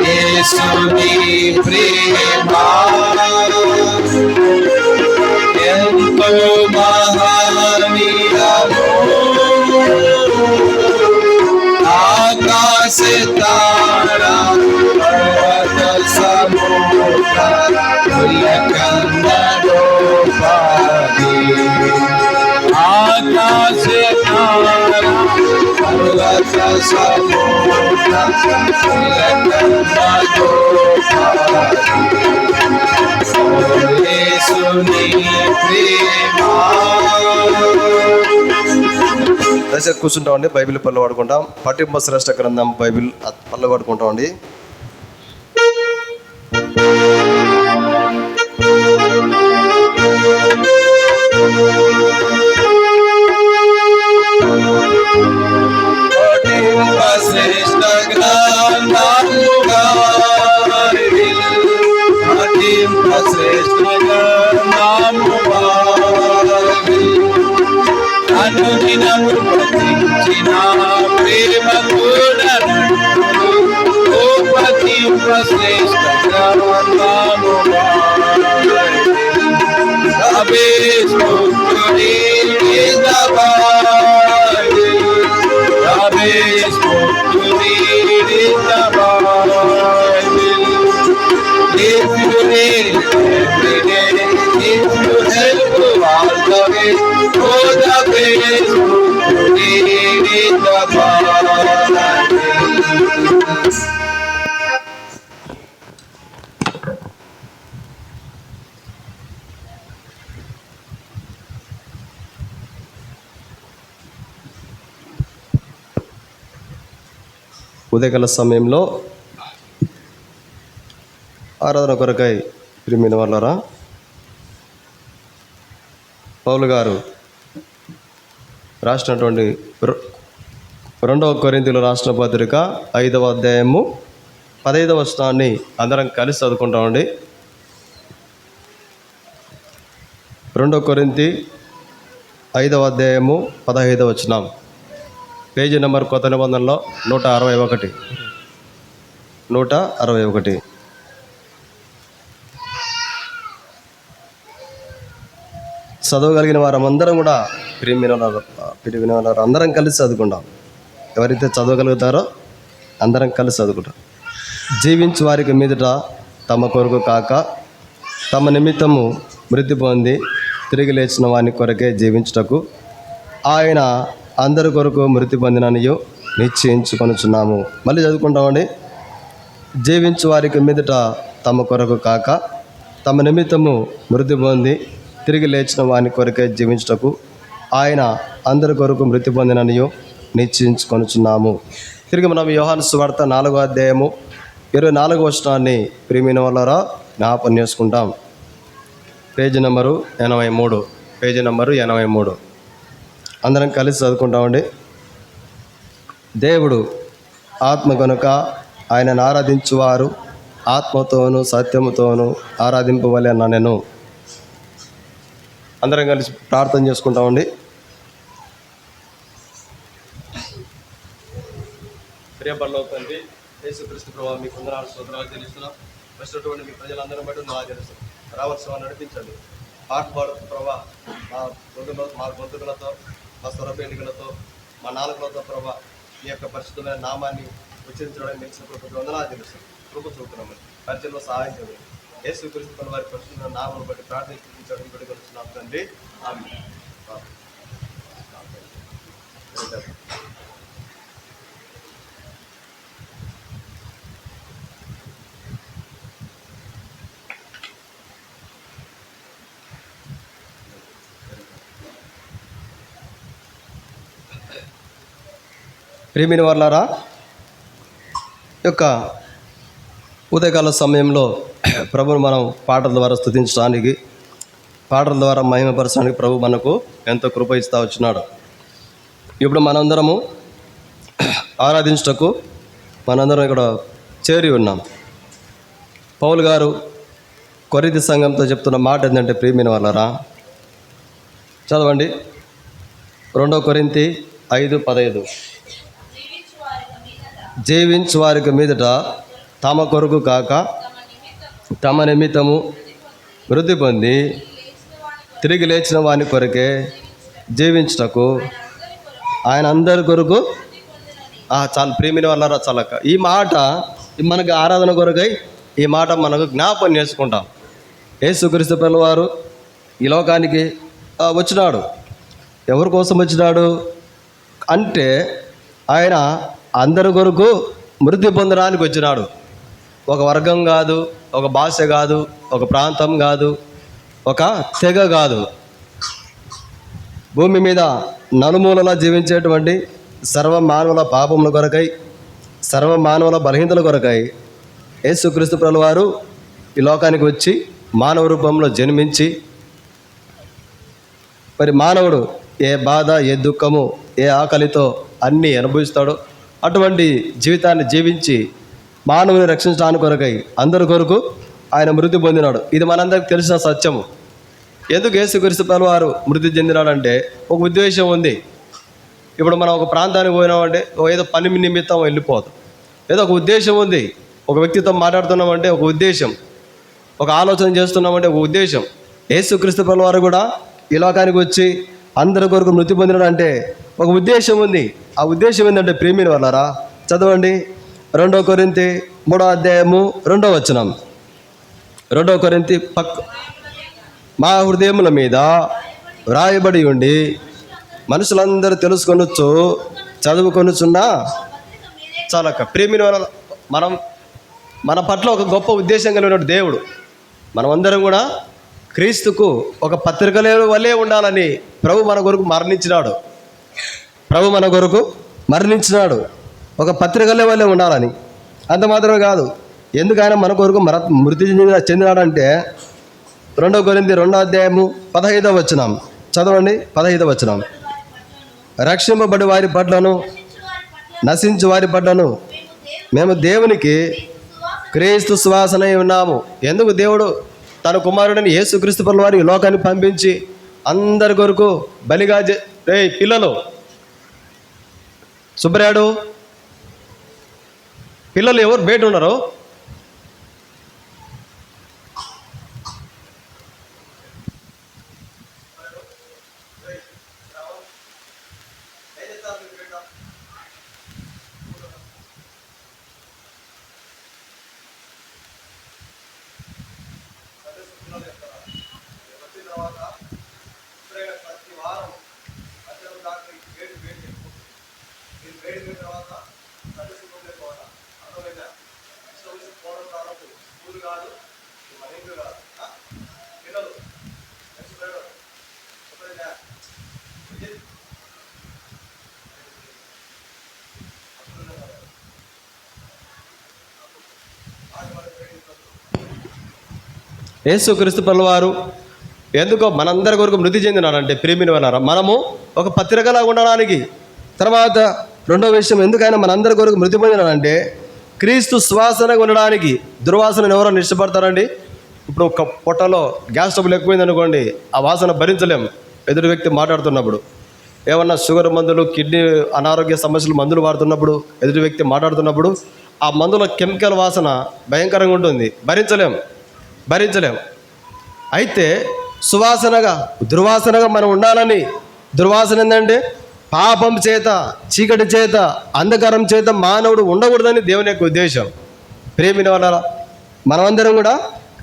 యేసుని ప్రేమ ఎంతో మహనీయము ఆకాశ తారా పర్వత సముద్ర ఆకాశ తారా పర్వత సముద్ర దయచేసి కూర్చుంటామండి. బైబిల్ పళ్ళు వాడుకుంటాం. పట్టింపు శ్రేష్ఠ గ్రంథం బైబిల్ పళ్ళు వాడుకుంటామండి. శ్రేష్ఠ గ్రంథముగా శ్రేష్ఠ గ్రంథముగా అనుదినము పఠించిన ప్రేమ కూడా పఠింప శ్రేష్ఠ గ్రంథముగా ఉదయకాల సమయంలో ఆరాధన కొరకై ప్రియమైన వాళ్ళారా, పౌలు గారు రాసినటువంటి 2 కొరింథీయులకు రాసిన పత్రిక 5వ అధ్యాయము 15వ వచనాన్ని అందరం కలిసి చదువుకుంటామండి. 2 కొరింథీ 5వ అధ్యాయము 15వ వచనం, పేజీ నెంబర్ కొత్త నిబంధనలో 161. చదవగలిగిన వారందరం కూడా ప్రియమైన వారు అందరం కలిసి చదువుకుంటాం. ఎవరైతే చదవగలుగుతారో అందరం కలిసి చదువుకుంటాం. జీవించు వారికి మీదట తమ కొరకు కాక తమ నిమిత్తము మృతి పొంది తిరిగి లేచిన వాని కొరకే జీవించుటకు ఆయన అందరి కొరకు మృతి పొందిననియు నిశ్చయించుకొనుచున్నాము. మళ్ళీ చదువుకుంటామండి. జీవించు వారికి మీదట తమ కొరకు కాక తమ నిమిత్తము మృతి పొంది తిరిగి లేచిన వాని కొరకే జీవించుటకు ఆయన అందరి కొరకు మృతి పొందిననియు నిశ్చయించుకొనుచున్నాము. తిరిగి మనం యోహాను సువార్త 4వ అధ్యాయము 24వ వచనాన్ని ప్రియమైన వాళ్ళారా జ్ఞాపకం చేసుకుంటాం. Page number 83. అందరం కలిసి చదువుకుంటామండి. దేవుడు ఆత్మ కనుక ఆయనను ఆరాధించువారు ఆత్మతోనూ సత్యముతోనూ ఆరాధింపవలె నేను. అందరం కలిసి ప్రార్థన చేసుకుంటామండి. ప్రియపరలో తండ్రి యేసుక్రీస్తు ప్రభువా, మీకు వందనాలు స్తోత్రాలు చెల్లిస్తున్నాం. వచ్చినటువంటి మీ ప్రజలందరం బట్టి నా తెలుస్తాం. రావాల్సిన నడిపించండి. పాట పాడుతూ ప్రభా మా గొంతులతో మా స్వరపేణికలతో మా నాలుకలతో ప్రభా మీ యొక్క పరిశుద్ధమైన నామాన్ని ఉచ్చరించడానికి తెలిసిన కృపకు వందనాలు తెలుస్తాం. కృప చూపుతున్నామని పరిచయంలో సహాయం చేయండి. యేసుక్రీస్తు వారి పరిశుద్ధమైన నామను బట్టి ప్రార్థించడం పెట్టుకొస్తున్నాం తండ్రి. ఆమేన్. ప్రియమైన వాళ్ళారా, యొక్క ఉదయకాల సమయంలో ప్రభువును మనం పాటల ద్వారా స్తుతించడానికి, పాటల ద్వారా మహిమపరచడానికి ప్రభు మనకు ఎంతో కృప ఇస్తూ వచ్చినాడు. ఇప్పుడు మనందరము ఆరాధించుటకు మనందరం ఇక్కడ చేరి ఉన్నాం. పౌలు గారు కొరింథీ సంఘంతో చెప్తున్న మాట ఏంటంటే, ప్రియమైన వాళ్ళారా చదవండి. 2 కొరింథీ 5:15. జీవించు వారికి మీదట తమ కొరకు కాక తమ నిమిత్తము మృతి పొంది తిరిగి లేచిన వాని కొరకే జీవించుటకు ఆయన అందరి కొరకు చాలా ప్రియమైన వాళ్ళారా చల్లక ఈ మాట మనకి ఆరాధన కొరకై ఈ మాట మనకు జ్ఞాపకం చేసుకుంటాం. యేసుక్రీస్తు ప్రభువారు ఈ లోకానికి వచ్చినాడు. ఎవరి కోసం వచ్చినాడు అంటే ఆయన అందరి కొరకు మృతి పొందడానికి వచ్చినాడు. ఒక వర్గం కాదు, ఒక భాష కాదు, ఒక ప్రాంతం కాదు, ఒక తెగ కాదు. భూమి మీద నలుమూలలా జీవించేటువంటి సర్వ మానవుల పాపముల కొరకై, సర్వ మానవుల బలహీనతల కొరకై యేసుక్రీస్తు ప్రభువారు ఈ లోకానికి వచ్చి మానవ రూపంలో జన్మించి, మరి మానవుడు ఏ బాధ, ఏ దుఃఖము, ఏ ఆకలితో అన్నీ అనుభవిస్తాడో అటువంటి జీవితాన్ని జీవించి మానవుని రక్షించడానికి కొరకై అందరి కొరకు ఆయన మృతి పొందినాడు. ఇది మనందరికి తెలిసిన సత్యము. ఎందుకు యేసుక్రీస్తు ప్రభువారు మృతి చెందినాడంటే ఒక ఉద్దేశం ఉంది. ఇప్పుడు మనం ఒక ప్రాంతానికి పోయినామంటే ఏదో పని నిమిత్తం వెళ్ళిపోదు, ఏదో ఒక ఉద్దేశం ఉంది. ఒక వ్యక్తితో మాట్లాడుతున్నామంటే ఒక ఉద్దేశం, ఒక ఆలోచన చేస్తున్నామంటే ఒక ఉద్దేశం. యేసుక్రీస్తు ప్రభువారు కూడా ఈ లోకానికి వచ్చి అందరి కొరకు మృతి పొందినాడు అంటే ఒక ఉద్దేశం ఉంది. ఆ ఉద్దేశం ఏంటంటే ప్రియమైన వాళ్ళారా చదవండి. 2 కొరింథీ 3వ అధ్యాయము 2వ వచనం. 2 కొరింథీ మా హృదయముల మీద వ్రాయబడి ఉండి మనుషులందరూ తెలుసుకొనొచ్చు చదువుకొనుచున్నా చాలక. ప్రియమైన వాళ్ళ మన పట్ల ఒక గొప్ప ఉద్దేశం కలిగిన దేవుడు మనమందరం కూడా క్రీస్తుకు ఒక పత్రికల వల్లే ఉండాలని ప్రభు మన కొరకు మరణించినాడు. ఒక పత్రికలే వల్లే ఉండాలని. అంత మాత్రమే కాదు, ఎందుకు ఆయన మన కొరకు మృతి చెందినాడంటే 2 కొరింథీ 2:15 వచనం చదవండి. 15 వచనం, రక్షింపబడి వారి పట్లను నశించు వారి పట్లను మేము దేవునికి క్రీస్తు సువాసనై ఉన్నాము. ఎందుకు దేవుడు తన కుమారుడిని యేసుక్రీస్తు ప్రభుల వారి లోకాన్ని పంపించి అందరి కొరకు బలిగా పిల్లలు సుబ్రాడు పిల్లలు ఎవరు బయట ఉన్నారు? యేసుక్రీస్తు ప్రభువారు ఎందుకో మనందరి కొరకు మృతి చెందినాడంటే ప్రేమిని వలన మనము ఒక పత్రికలా ఉండడానికి. తర్వాత రెండో విషయం, ఎందుకైనా మనందరి కొరకు మృతి పొందినాడంటే క్రీస్తు సువాసనగా ఉండడానికి. దుర్వాసనను ఎవరో ఇష్టపడతారండి? ఇప్పుడు ఒక పొట్టలో గ్యాస్ ట్రబుల్ ఎక్కువైంది అనుకోండి, ఆ వాసన భరించలేం. ఎదుటి వ్యక్తి మాట్లాడుతున్నప్పుడు, ఏమన్నా షుగర్ మందులు, కిడ్నీ అనారోగ్య సమస్యలు మందులు వాడుతున్నప్పుడు, ఎదుటి వ్యక్తి మాట్లాడుతున్నప్పుడు ఆ మందుల కెమికల్ వాసన భయంకరంగా ఉంటుంది, భరించలేం. అయితే సువాసనగా దుర్వాసనగా మనం ఉండాలని. దుర్వాసన ఏంటంటే పాపం చేత, చీకటి చేత, అంధకారం చేత మానవుడు ఉండకూడదని దేవుని యొక్క ఉద్దేశం. ప్రేమిన వల్ల మనమందరం కూడా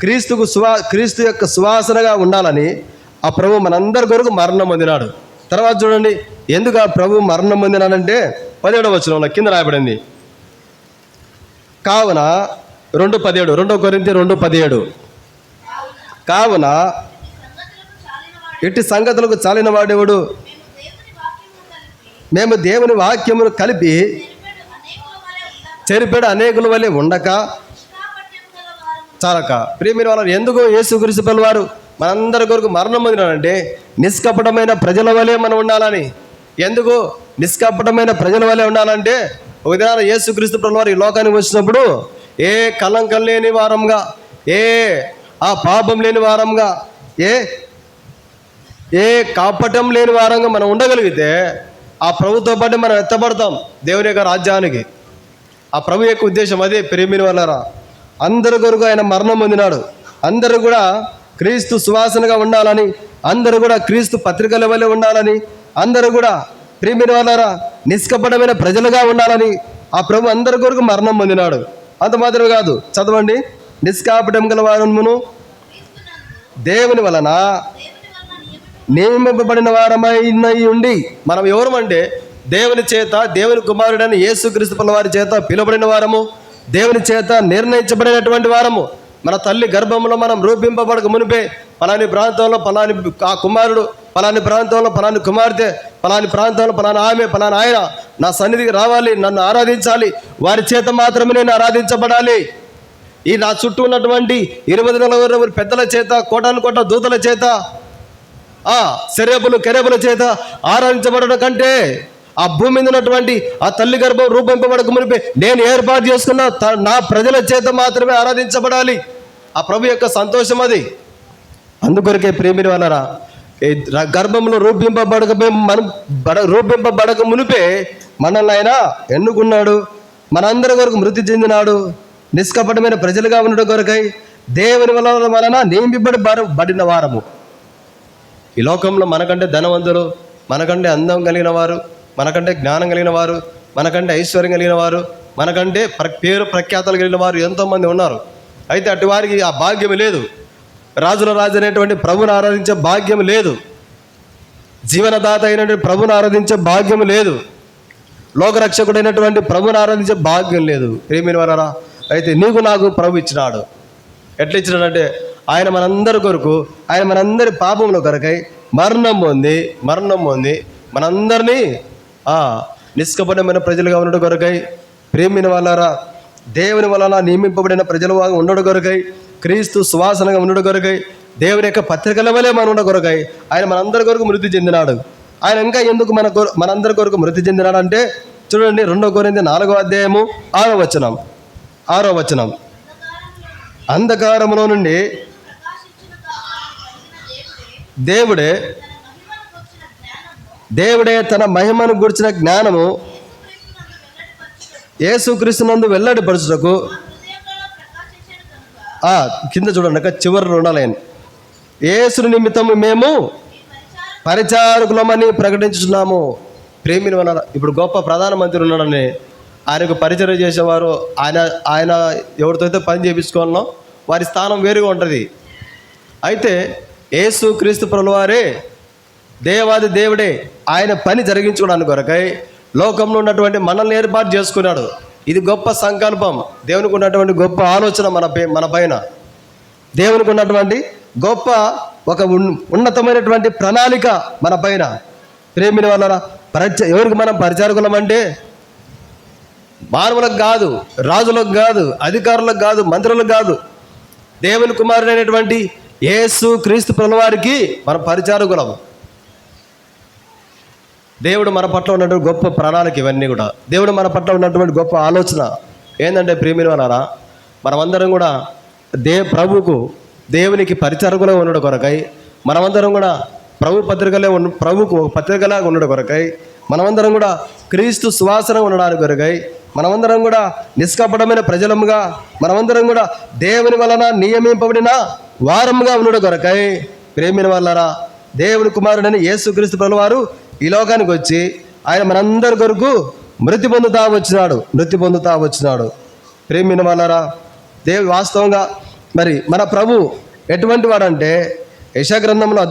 క్రీస్తు యొక్క సువాసనగా ఉండాలని ఆ ప్రభు మనందరి కొరకు మరణం పొందినాడు. తర్వాత చూడండి, ఎందుకు ఆ ప్రభు మరణం పొందినాడంటే 17వ వచనంలో కింద రాయబడింది. కావున 2:17, 2 కొరింథీ 2:17, కావున ఇట్టి సంగతులకు చాలిన వాడేవాడు మేము దేవుని వాక్యమును కలిపి చెరిపెడు అనేకుల వలె ఉండక చాలక. ప్రియమైన వాళ్ళు, ఎందుకు యేసుక్రీస్తు ప్రభువు వారు మనందరి కొరకు మరణం పొందినాడంటే నిష్కపటమైన ప్రజల వలె మనం ఉండాలని. ఎందుకు నిష్కపటమైన ప్రజల వలె ఉండాలంటే, ఒక దినాన యేసుక్రీస్తు ప్రభువు వారు ఈ లోకానికి వచ్చినప్పుడు ఏ కలంకం లేని వారంగా, ఆ పాపం లేని వారంగా, ఏ కాపటం లేని వారంగా మనం ఉండగలిగితే ఆ ప్రభుతో పాటు మనం ఎత్తబడతాం దేవుని యొక్క రాజ్యానికి. ఆ ప్రభు యొక్క ఉద్దేశం అదే. ప్రేమిని వల్లరా అందరి కొరకు ఆయన మరణం పొందినాడు. అందరూ కూడా క్రీస్తు సువాసనగా ఉండాలని, అందరూ కూడా క్రీస్తు పత్రికల వల్లే ఉండాలని, అందరూ కూడా ప్రేమిని వల్లరా నిష్కపటమైన ప్రజలుగా ఉండాలని ఆ ప్రభు అందరి కొరకు మరణం పొందినాడు. అంత మాత్రమే కాదు, చదవండి, నిష్కాపటం గల వారమును దేవుని వలన నియమింపబడిన వారమై ఉండి. మనం ఎవరమంటే దేవుని చేత, దేవుని కుమారుడైన యేసుక్రీస్తు ప్రభువు వారి చేత పిలువబడిన వారము, దేవుని చేత నిర్ణయించబడినటువంటి వారము. మన తల్లి గర్భంలో మనం రూపింపబడక మునిపే పలాని ప్రాంతంలో పలాని ఆ కుమారుడు, పలాని ప్రాంతంలో పలాని కుమార్తె, పలాని ప్రాంతంలో పలాని ఆమె, పలాని ఆయన నా సన్నిధికి రావాలి, నన్ను ఆరాధించాలి, వారి చేత మాత్రమే నేను ఆరాధించబడాలి. ఈ నా చుట్టూ ఉన్నటువంటి 20 పెద్దల చేత, కోటాను దూతల చేత, కెరేబుల చేత ఆరాధించబడడం కంటే ఆ భూమి మీద ఉన్నటువంటి ఆ తల్లి గర్భం రూపింపబడక మునిపే నేను ఏర్పాటు చేసుకున్న నా ప్రజల చేత మాత్రమే ఆరాధించబడాలి. ఆ ప్రభు యొక్క సంతోషం అది. అందుకొరకే ప్రేమిని వలరా గర్భంలో రూపింపబడక మునిపే మనల్ని ఆయన ఎన్నుకున్నాడు. మనందరి కొరకు మృతి చెందినాడు. నిష్కపటమైన ప్రజలుగా ఉండడం కొరకై దేవుని వలన నియమింపబడిన వారము. ఈ లోకంలో మనకంటే ధనవంతులు, మనకంటే అందం కలిగిన వారు, మనకంటే జ్ఞానం కలిగిన వారు, మనకంటే ఐశ్వర్యం కలిగిన వారు, మనకంటే పేరు ప్రఖ్యాతలు కలిగిన వారు ఎంతోమంది ఉన్నారు. అయితే అటు వారికి ఆ భాగ్యం లేదు. రాజుల రాజు అనేటువంటి ప్రభుని ఆరాధించే భాగ్యం లేదు. జీవనదాత అయినటువంటి ప్రభుని ఆరాధించే భాగ్యం లేదు. లోకరక్షకుడైనటువంటి ప్రభుని ఆరాధించే భాగ్యం లేదు. ప్రేమిని వారా, అయితే నీకు నాకు ప్రభు ఇచ్చినాడు. ఎట్లా ఇచ్చినాడంటే ఆయన మనందరి కొరకు, ఆయన మనందరి పాపముల కొరకై మరణం పొంది మనందరినీ నిష్కపటమైన ప్రజలుగా ఉండడం కొరకై ప్రేమిన వాళ్ళారా, దేవుని వలన నియమింపబడిన ప్రజల ఉండడు కొరకై, క్రీస్తు సువాసనగా ఉండడు కొరకై, దేవుని యొక్క పత్రికల వలె మన ఉండ కొరకై ఆయన మనందరి కొరకు మృతి చెందినాడు. ఆయన ఇంకా ఎందుకు మనందరి కొరకు మృతి చెందినాడు అంటే చూడండి, 2 కొరింథీ 4వ అధ్యాయము 6వ వచనం. అంధకారములో నుండి దేవుడే తన మహిమను గూర్చిన జ్ఞానము యేసుక్రీస్తునందు వెల్లడిపరచుటకు, కింద చూడండి చివరి 2వ లైన్, యేసు నిమిత్తము మేము పరిచారకులమని ప్రకటించుతున్నాము. ప్రేమిని వల్ల ఇప్పుడు గొప్ప ప్రధానమంత్రి ఉన్నాడని ఆయనకు పరిచయం చేసేవారు, ఆయన ఎవరితో అయితే పని చేయించుకోవాలనో వారి స్థానం వేరుగా ఉంటుంది. అయితే యేసు క్రీస్తు ప్రభువారే దేవాది దేవుడే ఆయన పని జరిగించుకోవడానికి కొరకై లోకంలో ఉన్నటువంటి మనల్ని ఏర్పాటు చేసుకున్నాడు. ఇది గొప్ప సంకల్పం, దేవునికి ఉన్నటువంటి గొప్ప ఆలోచన మన పైన, దేవునికి ఉన్నటువంటి గొప్ప ఒక ఉన్నతమైనటువంటి ప్రణాళిక మన పైన. ప్రేమిని వల్ల ఎవరికి మనం పరిచారకులం అంటే మానవులకు కాదు, రాజులకు కాదు, అధికారులకు కాదు, మంత్రులకు కాదు, దేవుని కుమారుడైనటువంటి యేసు క్రీస్తు ప్రభువారికి మనం పరిచారకులం. దేవుడు మన పట్ల ఉన్నటువంటి గొప్ప ప్రణాళిక ఇవన్నీ కూడా, దేవుడు మన పట్ల ఉన్నటువంటి గొప్ప ఆలోచన ఏంటంటే ప్రేమిని వాళ్ళారా, మనమందరం కూడా ప్రభువుకు దేవునికి పరిచారకులుగా ఉండడం కొరకై, మనమందరం కూడా ప్రభువుకు ఒక పత్రికలాగా ఉండడం కొరకై, మనమందరం కూడా క్రీస్తు సువాసన ఉండడానికి కొరకై, మనమందరం కూడా నిష్కపటమైన ప్రజలముగా, మనమందరం కూడా దేవుని వలన నియమింపబడిన వారముగా ఉండడం కొరకై ప్రేమిని వాళ్ళారా, దేవుని కుమారుడని యేసుక్రీస్తు ప్రభువారు ఈ లోకానికి వచ్చి ఆయన మనందరి కొరకు మృతి పొందుతా వచ్చినాడు. ప్రేమిన వాళ్ళారా, వాస్తవంగా మరి మన ప్రభు ఎటువంటి వాడంటే యెషయా గ్రంథంలో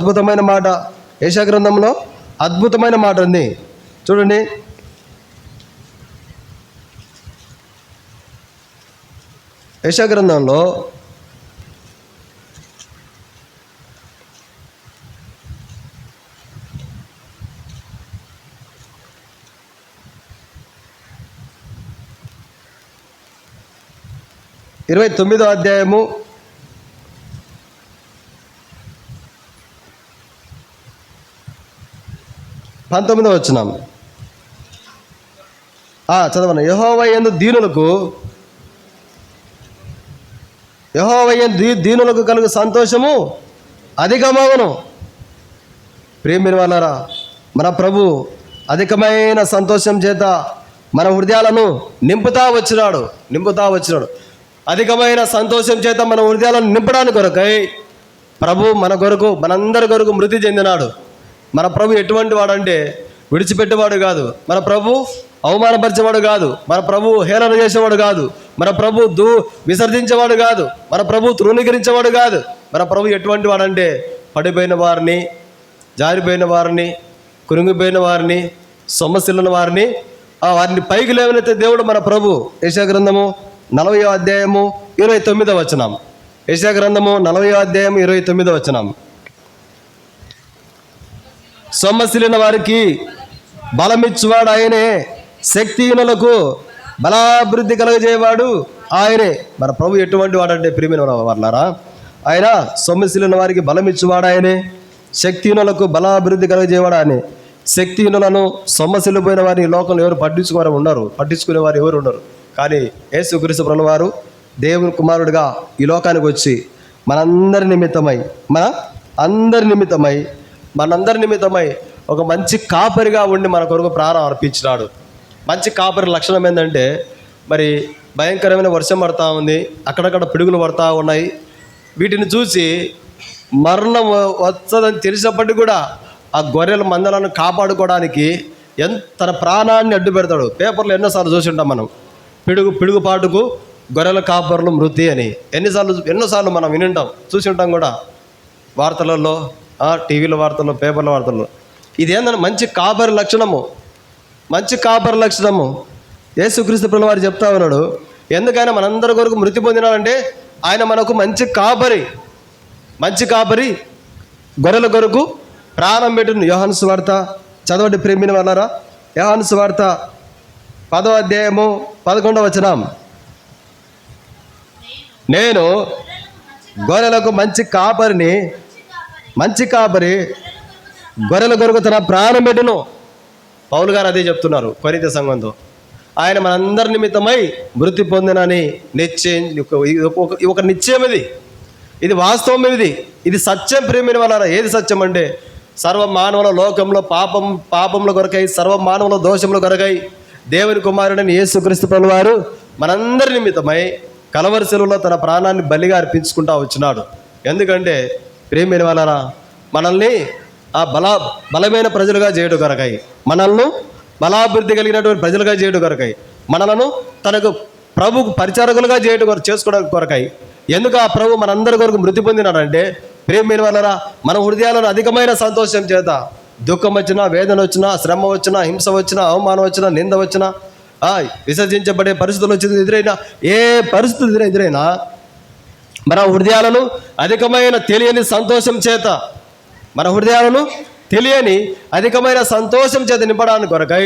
అద్భుతమైన మాట ఉంది చూడండి. యెషయా గ్రంథంలో ఇరవై 29వ అధ్యాయము 19వ వచనం చదవండి. యెహోవా యందు దీనులకు కలుగు సంతోషము అధికమగును. ప్రేమిని వాళ్ళారా, మన ప్రభు అధికమైన సంతోషం చేత మన హృదయాలను నింపుతా వచ్చినాడు. అధికమైన సంతోషం చేత మన హృదయాలను నింపడానికి కొరకై ప్రభు మనందరి కొరకు మృతి చెందినాడు. మన ప్రభు ఎటువంటి వాడంటే విడిచిపెట్టేవాడు కాదు, మన ప్రభు అవమానపరిచేవాడు కాదు, మన ప్రభు హేళన చేసేవాడు కాదు, మన ప్రభు విసర్జించేవాడు కాదు, మన ప్రభు తృణీకరించేవాడు కాదు. మన ప్రభు ఎటువంటి వాడంటే పడిపోయిన వారిని, జారిపోయిన వారిని, కురింగిపోయిన వారిని, సొమ్మసిల్లిన వారిని పైకి లేవనైతే దేవుడు మన ప్రభు. యెషయా గ్రంథము 40వ అధ్యాయము 29వ వచనం. యెషయా గ్రంథము 40వ అధ్యాయం 29వ వచనం. సొమ్మసిల్లిన వారికి బలమిచ్చువాడు ఆయనే, శక్తిహీనులకు బలాభివృద్ధి కలగజేయవాడు ఆయనే. మన ప్రభు ఎటువంటి వాడంటే ప్రియమైన వాళ్ళారా, ఆయన సొమ్మసిల్లిన వారికి బలమిచ్చువాడు ఆయనే, శక్తిహీనులకు బలాభివృద్ధి కలగజేయవాడు ఆయనే. శక్తిహీనులను సొమ్మసిల్లిపోయిన వారిని లోకంలో ఎవరు పట్టించుకునేవారు ఎవరు ఉండరు. కానీ యేసుక్రీస్తు ప్రభువారు దేవుని కుమారుడిగా ఈ లోకానికి వచ్చి మనందరి నిమిత్తమై ఒక మంచి కాపరిగా ఉండి మన కొరకు ప్రాణం అర్పించినాడు. మంచి కాపరి లక్షణం ఏంటంటే మరి భయంకరమైన వర్షం పడతా ఉంది, అక్కడక్కడ పిడుగులు పడతా ఉన్నాయి. వీటిని చూసి మరణం వస్తుందని తెలిసినప్పటికీ కూడా ఆ గొర్రెల మందలను కాపాడుకోవడానికి తన ప్రాణాన్ని అడ్డు పెడతాడు. పేపర్లో ఎన్నోసార్లు చూసి ఉంటాం మనం, పిడుగుపాటుకు గొర్రెల కాపరులు మృతి అని ఎన్నోసార్లు మనం వినింటాం, చూసి ఉంటాం కూడా వార్తలలో, టీవీల వార్తల్లో, పేపర్ల వార్తల్లో. ఇదేంటంటే మంచి కాపరి లక్షణము. యేసుక్రీస్తు ప్రభువు వారు చెప్తా ఉన్నాడు, ఎందుకైనా మనందరి కొరకు మృతి పొందినాడంటే ఆయన మనకు మంచి కాపరి గొర్రెల కొరకు ప్రాణం పెట్టిన. యోహాను సువార్త చదవండి ప్రేమిని వాళ్ళారా. యోహాను సువార్త 10వ అధ్యాయము 11వ వచనం. నేను గొర్రెలకు మంచి కాపరి గొర్రెల కొరకు తన ప్రాణం పెట్టును. పౌలు గారు అదే చెప్తున్నారు కొరింథీ సంఘంతో. ఆయన మనందరి నిమిత్తమై మృతి పొందినని నిశ్చయం. ఒక నిశ్చయం ఇది వాస్తవం, ఇది సత్యం. ప్రేమిని వలన ఏది సత్యం అంటే సర్వ మానవుల లోకంలో పాపముల కొరకై, సర్వ మానవుల దోషముల కొరకై దేవుని కుమారుడని యేసుక్రీస్తు ప్రభువారు మనందరి నిమిత్తమై కలవరి శిలువలో తన ప్రాణాన్ని బలిగా అర్పించుకుంటూ వచ్చినాడు. ఎందుకంటే ప్రేమిని వలన మనల్ని ఆ బలమైన ప్రజలుగా చేయడం కొరకై, మనల్ని బలాభివృద్ధి కలిగినటువంటి ప్రజలుగా చేయడం కొరకై, మనలను తనకు ప్రభుకు పరిచారకులుగా చేసుకోవడం కొరకై. ఎందుకు ఆ ప్రభు మనందరి కొరకు మృతి పొందినాడంటే ప్రేమిన వలన మన హృదయాలను అధికమైన సంతోషం చేత దుఃఖం వచ్చినా, వేదన వచ్చినా, శ్రమ వచ్చినా, హింస వచ్చినా, అవమానం వచ్చినా, నింద వచ్చినా, విసర్జించబడే పరిస్థితులు వచ్చిన ఎదురైనా, ఏ పరిస్థితులు ఎదురైనా మన హృదయాలను అధికమైన తెలియని సంతోషం చేత, మన హృదయాలను తెలియని అధికమైన సంతోషం చేత నింపడానికి కొరకై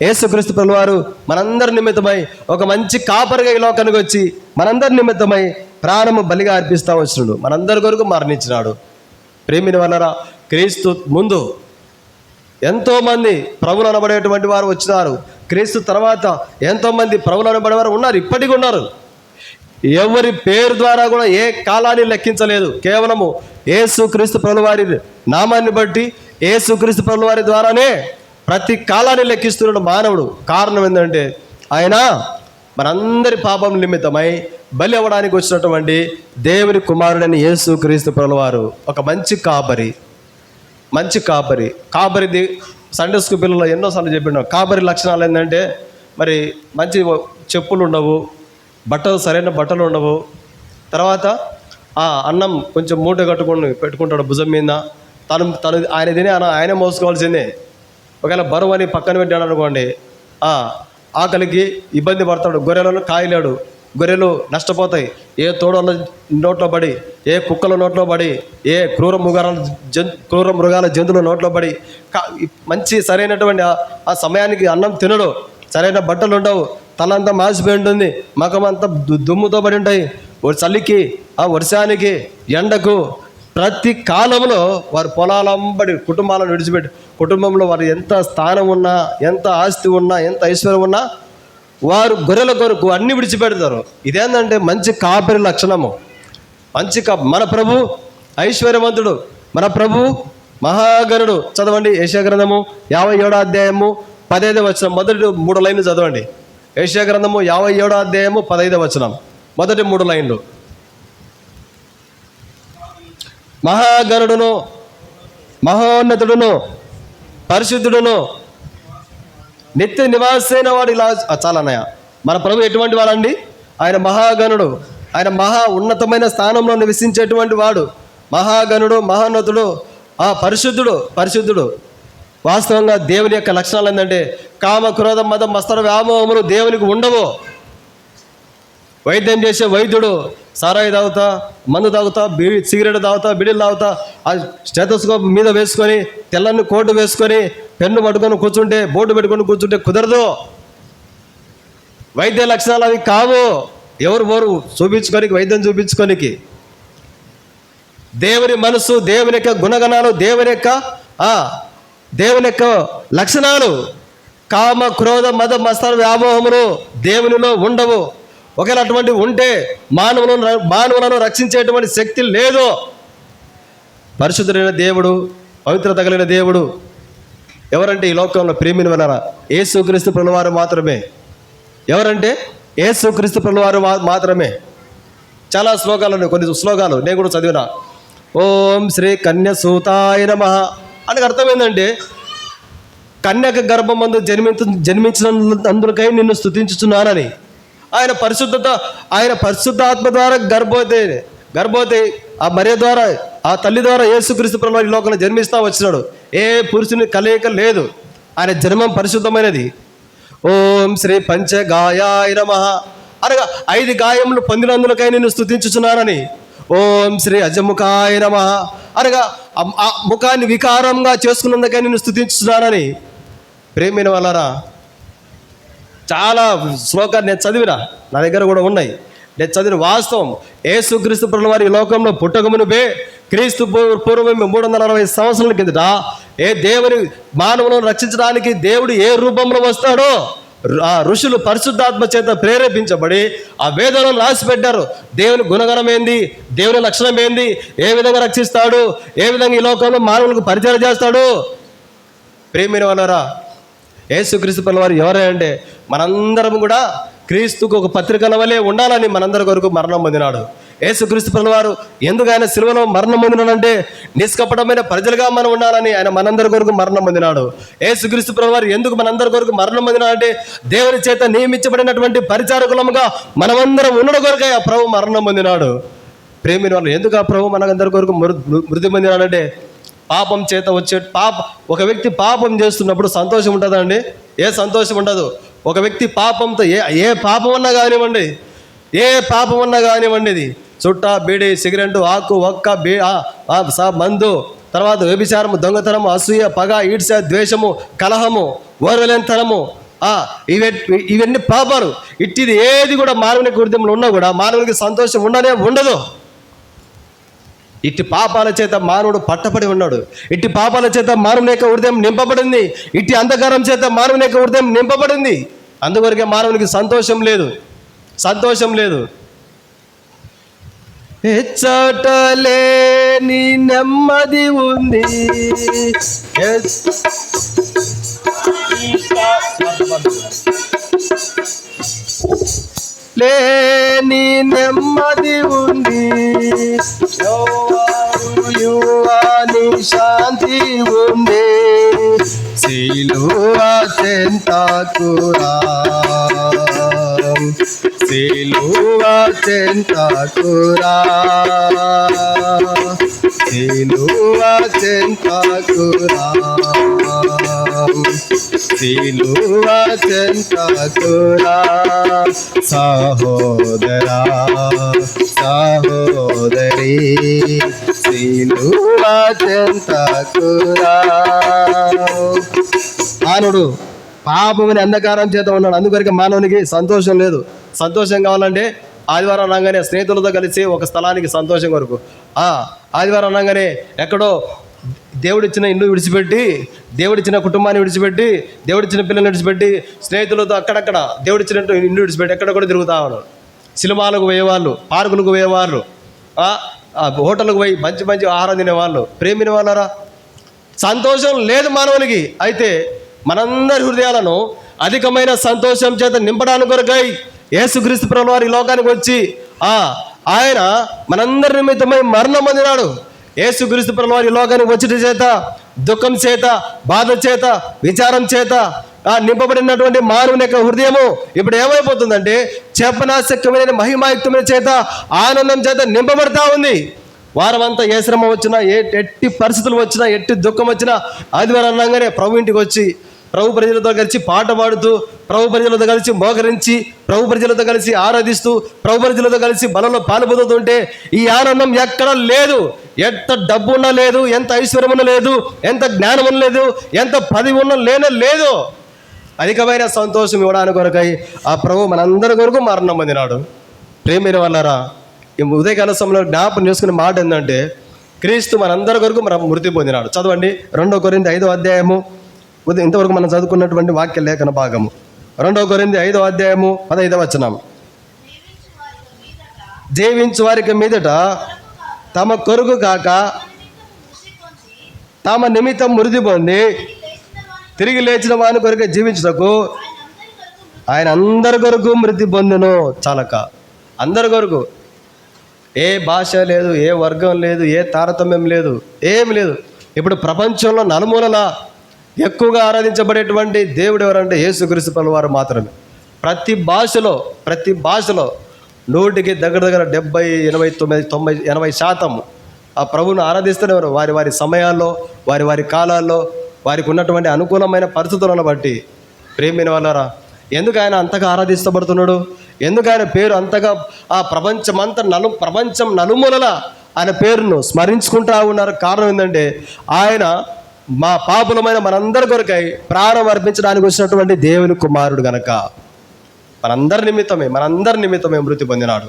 యేసుక్రీస్తు ప్రభువారు మనందరి నిమిత్తమై ఒక మంచి కాపరిగా ఈ లోకానికి వచ్చి మనందరి నిమిత్తమై ప్రాణము బలిగా అర్పిస్తూ వచ్చినాడు. మనందరి కొరకు మరణించినాడు. ప్రేమిని వలన క్రీస్తు ముందు ఎంతోమంది ప్రభులు అనబడేటువంటి వారు వచ్చినారు. క్రీస్తు తర్వాత ఎంతోమంది ప్రభులు అనబడేవారు ఉన్నారు, ఇప్పటికీ ఉన్నారు. ఎవరి పేరు ద్వారా కూడా ఏ కాలాన్ని లెక్కించలేదు. కేవలము యేసుక్రీస్తు ప్రభువారి నామాన్ని బట్టి, యేసుక్రీస్తు ప్రభువారి ద్వారానే ప్రతి కాలాన్ని లెక్కిస్తున్నాడు మానవుడు. కారణం ఏంటంటే ఆయన మనందరి పాపం నిమిత్తమై బలి అవ్వడానికి వచ్చినటువంటి దేవుని కుమారుడని యేసుక్రీస్తు ప్రభువారు ఒక మంచి కాపరిది సండే స్కూల్ పిల్లలు ఎన్నోసార్లు చెప్పినాం. కాపరి లక్షణాలు ఏంటంటే మరి మంచి చెప్పులు ఉండవు, సరైన బట్టలు ఉండవు. తర్వాత అన్నం కొంచెం మూట కట్టుకొని పెట్టుకుంటాడు భుజం మీద. తను ఆయన తిని ఆయనే మోసుకోవాల్సిందే. ఒకవేళ బరువు అని పక్కన పెట్టాడు అనుకోండి, ఆకలికి ఇబ్బంది పడతాడు. గొర్రెలను కాయలేడు, గొర్రెలు నష్టపోతాయి. ఏ తోడల నోట్లో పడి, ఏ కుక్కల నోట్లో పడి, ఏ క్రూర మృగాల జంతువుల నోట్లో పడి మంచి సరైనటువంటి ఆ సమయానికి అన్నం తినడు. సరైన బట్టలు ఉండవు, తలంతా మాసిపోయి ఉంటుంది, మకమంతా దుమ్ముతో పడి ఉంటాయి. చలికి, ఆ వర్షానికి, ఎండకు ప్రతి కాలంలో వారు పొలాలంబడి కుటుంబాలను విడిచిపెట్టి, కుటుంబంలో వారు ఎంత స్థానం ఉన్నా, ఎంత ఆస్తి ఉన్నా, ఎంత ఐశ్వర్యం ఉన్నా వారు గొర్రెల కొరకు అన్ని విడిచిపెడతారు. ఇదేంటంటే మంచి కాపరి లక్షణము. మన ప్రభు ఐశ్వర్యవంతుడు, మన ప్రభు మహాగణుడు. చదవండి యెషయా గ్రంథము 57వ అధ్యాయము 15వ వచనం మొదటి 3 లైన్లు చదవండి. యెషయా గ్రంథము 57వ అధ్యాయము 15వ వచనం మొదటి 3 లైన్లు. మహాగణుడును, మహోన్నతుడును, పరిశుద్ధుడును, నిత్య నివాసైన వాడు. ఇలా చాలా అన్నయ్య. మన ప్రభు ఎటువంటి వాడండి? ఆయన మహాగణుడు, ఆయన మహా ఉన్నతమైన స్థానంలో నివసించేటువంటి వాడు. మహాగణుడు, మహోన్నతుడు, పరిశుద్ధుడు. వాస్తవంగా దేవుని యొక్క లక్షణాలు ఏంటంటే కామ, క్రోధం, మదం, మత్సర, వ్యామోహములు దేవునికి ఉండవు. వైద్యం చేసే వైద్యుడు సారాయి తాగుతా, మందు తాగుతా, సిగరెట్ తాగుతా, బిడీలు తాగుతా, ఆ స్టెథోస్కోప్ మీద వేసుకొని, తెల్లని కోటు వేసుకొని, పెన్ను పట్టుకొని కూర్చుంటే, బోర్డు పెట్టుకొని కూర్చుంటే కుదరదు. వైద్య లక్షణాలు అవి కావు. ఎవరు చూపించుకోనికి, వైద్యం చూపించుకోనికి. దేవుని మనసు, దేవుని యొక్క గుణగణాలు, దేవుని యొక్క లక్షణాలు కామ, క్రోధ, మద, మత్సర, వ్యామోహములు దేవునిలో ఉండవు. ఒకవేళ అటువంటి ఉంటే మానవులను రక్షించేటువంటి శక్తి లేదు. పరిశుద్ధుడైన దేవుడు, పవిత్రత కలిగిన దేవుడు ఎవరంటే ఈ లోకంలో ప్రేమిని వలన యేసుక్రీస్తు ప్రభువారు మాత్రమే. ఎవరంటే యేసుక్రీస్తు ప్రభువారు మాత్రమే. చాలా శ్లోకాలు, కొన్ని శ్లోకాలు నేను కూడా చదివినా. ఓం శ్రీ కన్యసూతాయ నమః అని అర్థం ఏంటంటే కన్యక గర్భమందు జన్మించినందుకై నిన్ను స్తుతించుచున్నానని. ఆయన పరిశుద్ధత, ఆయన పరిశుద్ధాత్మ ద్వారా గర్భవతి ఆ మరియ ద్వారా, ఆ తల్లి ద్వారా యేసుక్రీస్తు ప్రభువు ఈ లోకంలో జన్మిస్తూ వచ్చినాడు. ఏ పురుషుని కలయిక లేదు. ఆయన జన్మం పరిశుద్ధమైనది. ఓం శ్రీ పంచగాయాయ నమః అనగా 5 గాయములు పొందినందుకై నిన్ను స్తుతించుచున్నానని. ఓం శ్రీ అజముఖాయ నమః అనగా ఆ ముఖాన్ని వికారంగా చేసుకున్నందుకై నిన్ను స్తుతించుచున్నానని. ప్రేమిన వలన చాలా శ్లోకాలు నేను చదివిన, నా దగ్గర కూడా ఉన్నాయి. నేను చదివిన వాస్తవం. యేసుక్రీస్తు ప్రభుల వారి ఈ లోకంలో పుట్టకమునుపే క్రీస్తు పూర్వం 360 సంవత్సరాల కిందట దేవుని మానవులను రక్షించడానికి దేవుడు ఏ రూపంలో వస్తాడో ఆ ఋషులు పరిశుద్ధాత్మ చేత ప్రేరేపించబడి ఆ వేదాలను రాసి పెట్టారు. దేవుని గుణగణం ఏంది, దేవుని లక్షణం ఏంది, ఏ విధంగా రక్షిస్తాడు, ఏ విధంగా ఈ లోకంలో మానవులకు పరిచయం చేస్తాడు. ప్రేమైన వాళ్ళారా, యేసుక్రీస్తు ప్రభుల వారు ఎవరే అంటే మనందరం కూడా క్రీస్తుకు ఒక పత్రికల వలె ఉండాలని మనందరి కొరకు మరణం పొందినాడు. యేసుక్రీస్తు ప్రభుల వారు ఎందుకు ఆయన శిలువలో మరణం పొందినాడంటే నిష్కపటమైన ప్రజలుగా మనం ఉండాలని ఆయన మనందరి కొరకు మరణం పొందినాడు. యేసుక్రీస్తు ప్రభుల వారు ఎందుకు మనందరి కొరకు మరణం పొందినాడంటే దేవుని చేత నియమించబడినటువంటి పరిచారకులముగా మనమందరం ఉండడం కొరకే ఆ ప్రభు మరణం పొందినాడు. ప్రేమిని వాళ్ళు ఎందుకు ఆ ప్రభు మనందరి కొరకు మృతి పొందినాడంటే పాపం చేత వచ్చే ఒక వ్యక్తి పాపం చేస్తున్నప్పుడు సంతోషం ఉంటుందా అండి? ఏ సంతోషం ఉండదు. ఒక వ్యక్తి పాపంతో ఏ పాపం అన్నా కానివ్వండి, ఏ పాపం అన్నా కానివ్వండి, ఇది చుట్ట, బీడి, సిగరెట్, ఆకు, ఒక్క, మందు, తర్వాత వ్యభిచారము, దొంగతనము, అసూయ, పగ, ఈడ్స్య, ద్వేషము, కలహము, ఓర్వలేనితనము, ఇవన్నీ పాపాలు. ఇట్టిది ఏది కూడా మానవునికి హృదయంలో ఉన్నా కూడా మానవునికి సంతోషం ఉండదు. ఇట్టి పాపాల చేత మానవుడు పట్టబడి ఉన్నాడు. ఇట్టి పాపాల చేత మానవుని యొక్క హృదయం నింపబడింది. ఇట్టి అంధకారం చేత మానవుని యొక్క హృదయం నింపబడింది. అందువరకే మానవునికి సంతోషం లేదు. హెచ్చటలేని నెమ్మది ఉంది, లేని నెమ్మది ఉంది, యువాని శాంతి ఉంది, సిలువ చెంతకురా, సిలువ చెంతకురా, సిలువ చెంతకురా, సిలువ చెంతకురా, సహోదరా సహోదరి, సిలువ చెంతకురా. మానవుడు పాపమని అంధకారం చేత ఉన్నాడు. అందుకొరకు మానవునికి సంతోషం లేదు. సంతోషం కావాలంటే ఆదివారం అనగానే స్నేహితులతో కలిసి ఒక స్థలానికి సంతోషం కొరకు, ఆదివారం అనగానే ఎక్కడో దేవుడిచ్చిన ఇల్లు విడిచిపెట్టి, దేవుడిచ్చిన కుటుంబాన్ని విడిచిపెట్టి, దేవుడిచ్చిన పిల్లల్ని విడిచిపెట్టి, స్నేహితులతో అక్కడక్కడ దేవుడిచ్చినట్టు ఇల్లు విడిచిపెట్టి ఎక్కడ కూడా తిరుగుతా ఉన్నాడు. సినిమాలకు పోయేవాళ్ళు, పార్కులకు పోయేవాళ్ళు, హోటల్కు పోయి మంచి మంచి ఆహారం తినేవాళ్ళు. ప్రేమిన వాళ్ళరా, సంతోషం లేదు మానవునికి. అయితే మనందరి హృదయాలను అధికమైన సంతోషం చేత నింపడానికి కొరకై యేసుక్రీస్తు ప్రభువు వారి లోకానికి వచ్చి ఆయన మనందరి నిమిత్తమై మరణం పొందినాడు. యేసుక్రీస్తు ప్రభువు వారి లోకానికి వచ్చుట చేత దుఃఖం చేత, బాధ చేత, విచారం చేత నింపబడినటువంటి మానవుని యొక్క హృదయము ఇప్పుడు ఏమైపోతుందంటే చెప్పనాశక్యమైన మహిమాయుక్తమైన చేత, ఆనందం చేత నింపబడతా ఉంది. వారం అంతా ఏ శ్రమ వచ్చినా, ఎట్టి పరిస్థితులు వచ్చినా, ఎట్టి దుఃఖం వచ్చినా ఆదివారం అనగానే ప్రభు ఇంటికి వచ్చి ప్రభు ప్రజలతో కలిసి పాట పాడుతూ, ప్రభు ప్రజలతో కలిసి మోకరించి, ప్రభు ప్రజలతో కలిసి ఆరాధిస్తూ, ప్రభు ప్రజలతో కలిసి బలంలో పాల్పొందుతుంటే ఈ ఆనందం ఎక్కడ లేదు. ఎంత డబ్బు ఉన్నా లేదు, ఎంత ఐశ్వర్యం ఉన్నా లేదు, ఎంత జ్ఞానం ఉన్నా లేదు, ఎంత పదవి ఉన్నా లేదు. అధికమైన సంతోషం ఇవ్వడానికి కొరకై ఆ ప్రభు మనందరి కొరకు మరణం పొందినాడు. ప్రేమైన వాళ్ళారా, ఈ ఉదయకాల సమయంలో జ్ఞాపకం చేసుకునే మాట ఏంటంటే క్రీస్తు మనందరి కొరకు మృతి పొందినాడు. చదవండి 2 కొరింథీ 5వ అధ్యాయము. ఇంతవరకు మనం చదువుకున్నటువంటి వాక్య లేఖన భాగము 2 కొరింథీ 5వ అధ్యాయము 15వ వచనం. జీవించు వారికి మీదట తమ కొరకు కాక తమ నిమిత్తం మృతి పొంది తిరిగి లేచిన వాని కొరకు జీవించుటకు ఆయన అందరి కొరకు మృతి పొందెను. చాలక అందరి కొరకు. ఏ భాష లేదు, ఏ వర్గం లేదు, ఏ తారతమ్యం లేదు, ఏమి లేదు. ఇప్పుడు ప్రపంచంలో నలుమూలలా ఎక్కువగా ఆరాధించబడేటువంటి దేవుడు ఎవరంటే యేసుక్రీస్తు ప్రభువు వారు మాత్రమే. ప్రతి భాషలో 100కి దగ్గర 70, 89, 90, 80% ఆ ప్రభువును ఆరాధిస్తున్నారు. వారి సమయాల్లో, వారి కాలాల్లో, వారికి ఉన్నటువంటి అనుకూలమైన పరిస్థితులను బట్టి. ప్రేమైన వాళ్ళారా, ఎందుకు ఆయన అంతగా ఆరాధిస్తబడుతున్నాడు? ఎందుకు ఆయన పేరు అంతగా ఆ ప్రపంచం నలుమూలలా ఆయన పేరును స్మరించుకుంటూ ఉన్నారు? కారణం ఏంటంటే ఆయన మా పాపులమైన మనందరి కొరకై ప్రాణం అర్పించడానికి వచ్చినటువంటి దేవుని కుమారుడు గనక. మనందరి నిమిత్తమే మృతి పొందినాడు.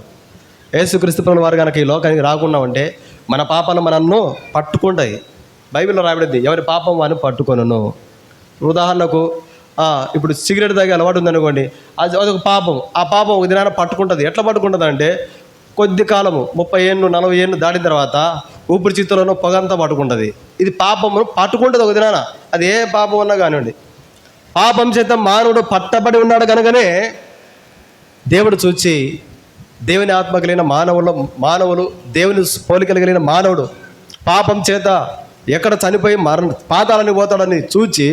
యేసుక్రీస్తు ప్రభువు వారు కనుక ఈ లోకానికి రాకుండా ఉంటే మన పాపాలు మనల్ని పట్టుకుంటాయి. బైబిల్లో రాబడింది, ఎవరి పాపం వారిని పట్టుకొనును. ఉదాహరణకు ఇప్పుడు సిగరెట్ తాగే అలవాటు ఉందనుకోండి, అదొక పాపం. ఆ పాపం ఒక దినాన పట్టుకుంటుంది. ఎట్లా పట్టుకుంటుంది అంటే, కొద్ది కాలము 30 ఏళ్ళు 40 ఏళ్ళు దాటిన తర్వాత ఊపిరితిత్తులను పొగంతా పట్టుకుంటుంది. ఇది పాపము పట్టుకుంటుంది ఒక దినాన. అది ఏ పాపం ఉన్నా కానివ్వండి. పాపం చేత మానవుడు పట్టబడి ఉన్నాడు కనుకనే దేవుడు చూచి, దేవుని ఆత్మ కలిగిన మానవులు దేవుని పోలిక కలిగిన మానవుడు పాపం చేత ఎక్కడ చనిపోయి పాతాలని పోతాడని చూచి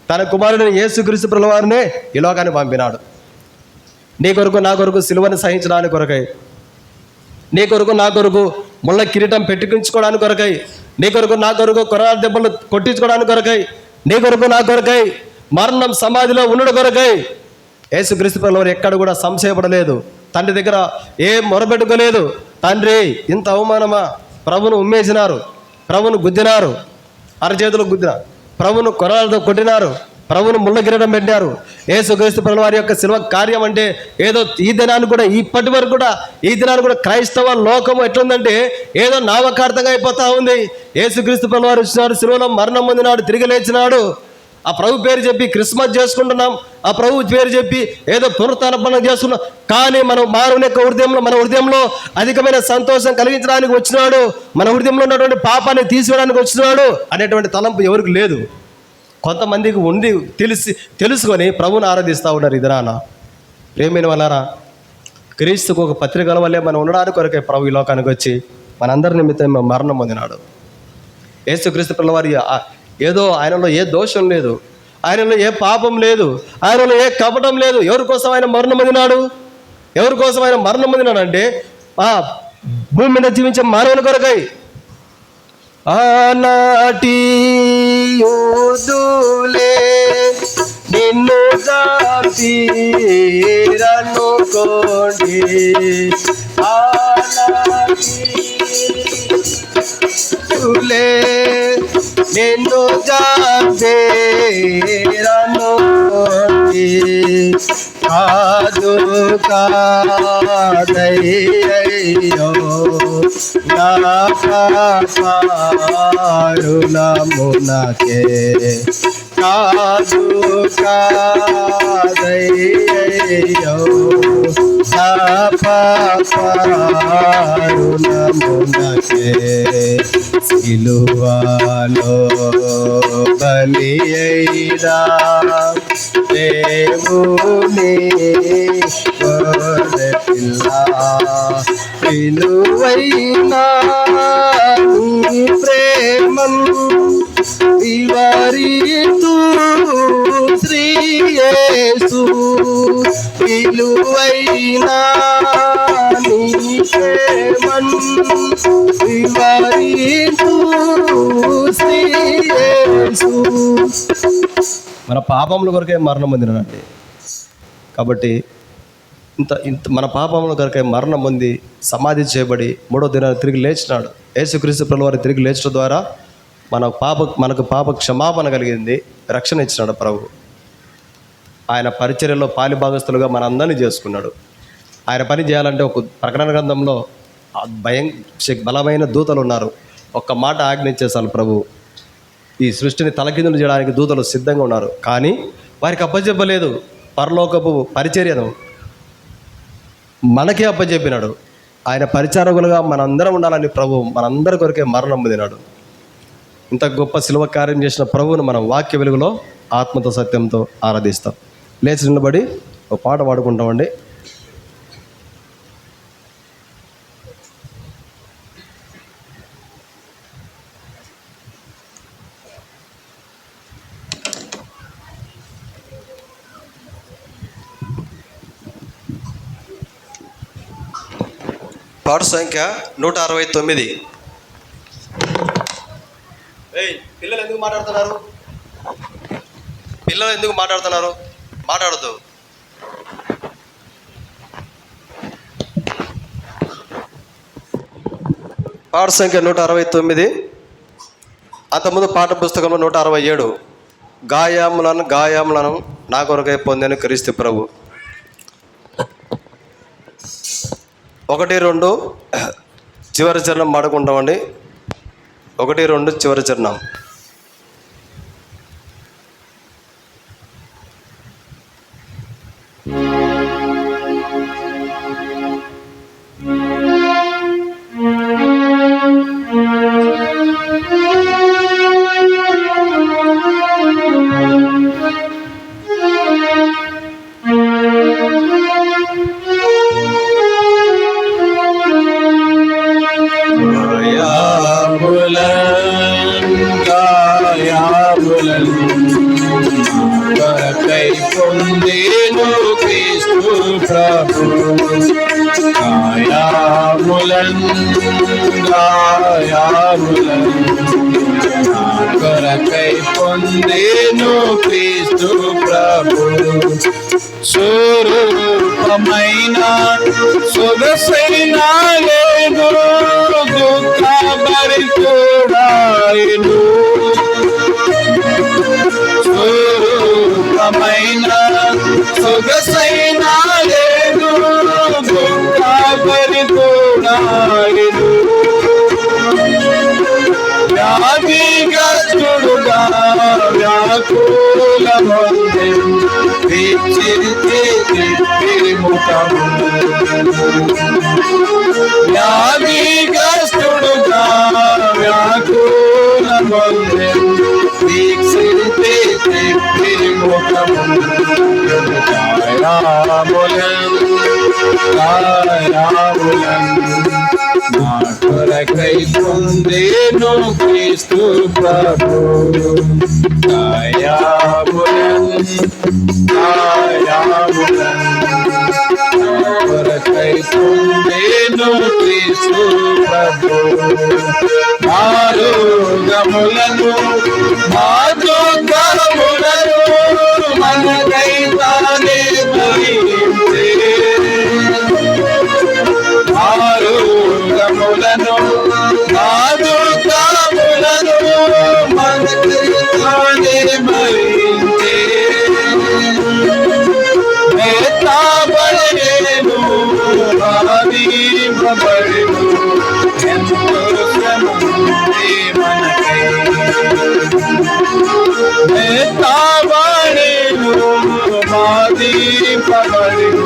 తన కుమారుడిని యేసుక్రీస్తు ప్రభువు వారినే ఈ లోకాన్ని పంపినాడు. నీ కొరకు నా కొరకు సిలువని సహించడానికి కొరకై, నీ కొరకు నా కొరకు ముళ్ళ కిరీటం పెట్టించుకోవడానికి కొరకై, నీ కొరకు నా కొరకు కొరడా దెబ్బలు కొట్టించుకోవడానికి కొరకై, నీ కొరకు నా కొరకై మరణం సమాధిలో ఉండడం కొరకై యేసుక్రీస్తు ప్రభువు వారు ఎక్కడ కూడా సంశయపడలేదు. తండ్రి దగ్గర ఏం మొరపెట్టుకోలేదు. తండ్రి, ఇంత అవమానమా? ప్రభును ఉమ్మేసినారు, ప్రభును గుద్దినారు, అరచేతులు గుద్దినారు, ప్రభును కొరడాలతో కొట్టినారు, ప్రభువును ముళ్ళ కిరీటం పెట్టారు. యేసుక్రీస్తు ప్రభువు వారి యొక్క శిలువ కార్యం అంటే ఏదో ఈ దినాన్ని కూడా, ఇప్పటి వరకు కూడా ఈ దినాన్ని కూడా క్రైస్తవ లోకం ఎట్లుందంటే ఏదో నామకార్థంగా అయిపోతా ఉంది. యేసుక్రీస్తు ప్రభువు వారు వచ్చినాడు, శిలువలో మరణం పొందినాడు, తిరిగి లేచినాడు. ఆ ప్రభు పేరు చెప్పి క్రిస్మస్ చేసుకుంటున్నాం, ఆ ప్రభు పేరు చెప్పి ఏదో పునరుత్థానం చేసుకున్నాం. కానీ మనం మానవుని యొక్క మన హృదయంలో అధికమైన సంతోషం కలిగించడానికి వచ్చినాడు, మన హృదయంలో ఉన్నటువంటి పాపాన్ని తీసివేయడానికి వచ్చినాడు అనేటువంటి తలంపు ఎవరికి లేదు. కొంతమందికి ఉండి తెలుసుకొని ప్రభువుని ఆరాధిస్తూ ఉన్నారు. ఇదరాన ప్రేమైన వాళ్ళారా, క్రీస్తుకు ఒక పత్రికల వల్లే మనం ఉండడానికి కొరకే ప్రభు ఈ లోకానికి వచ్చి మనందరి నిమిత్తం మరణం పొందినాడు. యేసుక్రీస్తు ప్రభువు వారి ఏదో ఆయనలో ఏ దోషం లేదు, ఆయనలో ఏ పాపం లేదు, ఆయనలో ఏ కపటం లేదు. ఎవరి కోసం ఆయన మరణం పొందినాడు? ఎవరి కోసం ఆయన మరణం పొందినాడు అంటే భూమి మీద జీవించే మానవుని కొరకై. ఆనాటి యూదులే నిన్ను జాబిరనుకోండి, ఆనాటి యూదులే నిన్ను జాబిరనుకోండి, కాదు కాదయ్యో నా పాపారుణమునకే, కాదు కాదయ్యో నా పాపారుణమునకే, సిలువలో బలి అయినా దేవుని గొర్రె పిల్ల, విలువైనా నీ ప్రేమం వివరితూ శ్రీ యేసు, విలువైనా నీ ప్రేమం వివరితూ శ్రీ యేసు. మన పాపముల కొరకే మరణం పొందినండి. కాబట్టి ఇంత మన పాపముల కొరకే మరణం పొంది సమాధి చేయబడి 3వ దినాన్ని తిరిగి లేచినాడు. యేసుక్రీస్తు ప్రభువు వారు తిరిగి లేచడం ద్వారా మనకు పాప క్షమాపణ కలిగింది, రక్షణ ఇచ్చినాడు ప్రభు. ఆయన పరిచర్యలో పాలిభాగస్తులుగా మనందరినీ చేసుకున్నాడు. ఆయన పని చేయాలంటే ఒక ప్రకటన గ్రంథంలో బలమైన దూతలు ఉన్నారు. ఒక్క మాట ఆజ్ఞించేసాను ప్రభు. ఈ సృష్టిని తలకిందులు చేయడానికి దూతలు సిద్ధంగా ఉన్నారు. కానీ వారికి అప్పచెప్పలేదు. పరలోకపు పరిచర్యను మనకే అప్పచెప్పినాడు. ఆయన పరిచారకులుగా మనందరం ఉండాలని ప్రభు మనందరి కొరకే మరణం పొందినాడు. ఇంత గొప్ప శిలువ కార్యం చేసిన ప్రభువును మనం వాక్య వెలుగులో ఆత్మతో సత్యంతో ఆరాధిస్తాం. లేచి నిలబడి ఒక పాట పాడుకుంటామండి. పాట సంఖ్య 169. పిల్లలు ఎందుకు మాట్లాడుతున్నారు? మాట్లాడద్దు. పాట సంఖ్య 169. అంతకుముందు పాఠ పుస్తకంలో 167. గాయములను నా కొరకై పొందాను క్రీస్తు ప్రభు. 1, 2 చివరి చరణం పాడుకుంటామండి. 1, 2 చివరి చరణం. కొరకై పొందేను క్రీస్తు ప్రభు గాయాములన్ కొరకై పొందేను క్రీస్తు ప్రభు స్వరూపమైన సొగసైన లేదు దుఃఖభరితుడాయను స్వరూపమైన సొగసైన లేదు దుఃఖభరితుడాయను వ్యాధిగ్రస్తుడుగా వ్యాకులమొందె విచ్చిరితే విముఖము వ్యాధిగ్రస్తుడుగా వ్యాకులమొందె విచ్చిరితే విముఖము నా కొరకై పొందేను క్రీస్తు ప్రభు కొరకై పొందేను క్రీస్తు ప్రభు మారుగములను మాతృగములను మనకై తానే భరించే ఆరోగములను మాతృగములను మనకై తానే భరించే మేతాబడేను ఆదీపబడెను ఎంతో శ్రమంది మనకై మేతాబడేను ఆదీపబడెను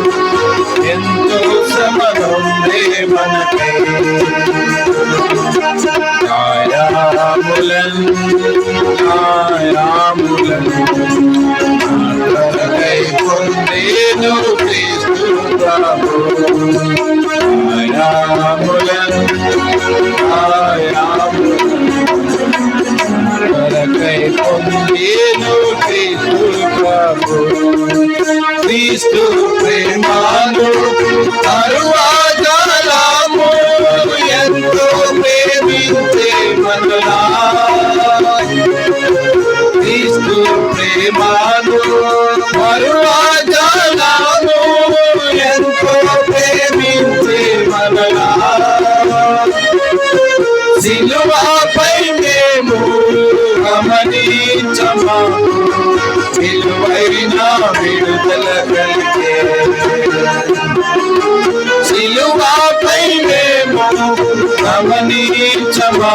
ఎంతో శ్రమనుంది మనకై కాయాములన్ కొరకై పొందేను క్రీస్తు ప్రభు కొరకై పొందేను క్రీస్తు ప్రభు క్రీస్తు ప్రేమను తరువాతము ఎంతో ప్రేమించే మనలా క్రీస్తు ప్రేమను తరువాతము ఎంతో ప్రేమించే మనలా సిలువపై మేము గమనించమా విలువైన విడుదల కలిగే సిలువపై మేము గమనించమా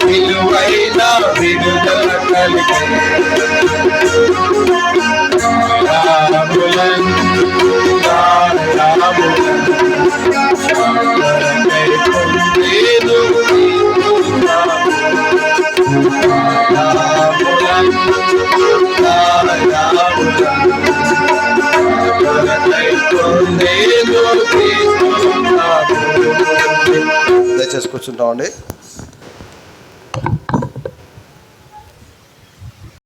విలువైన విడుదల కలిగే దయచేసి కూర్చుంటామండి.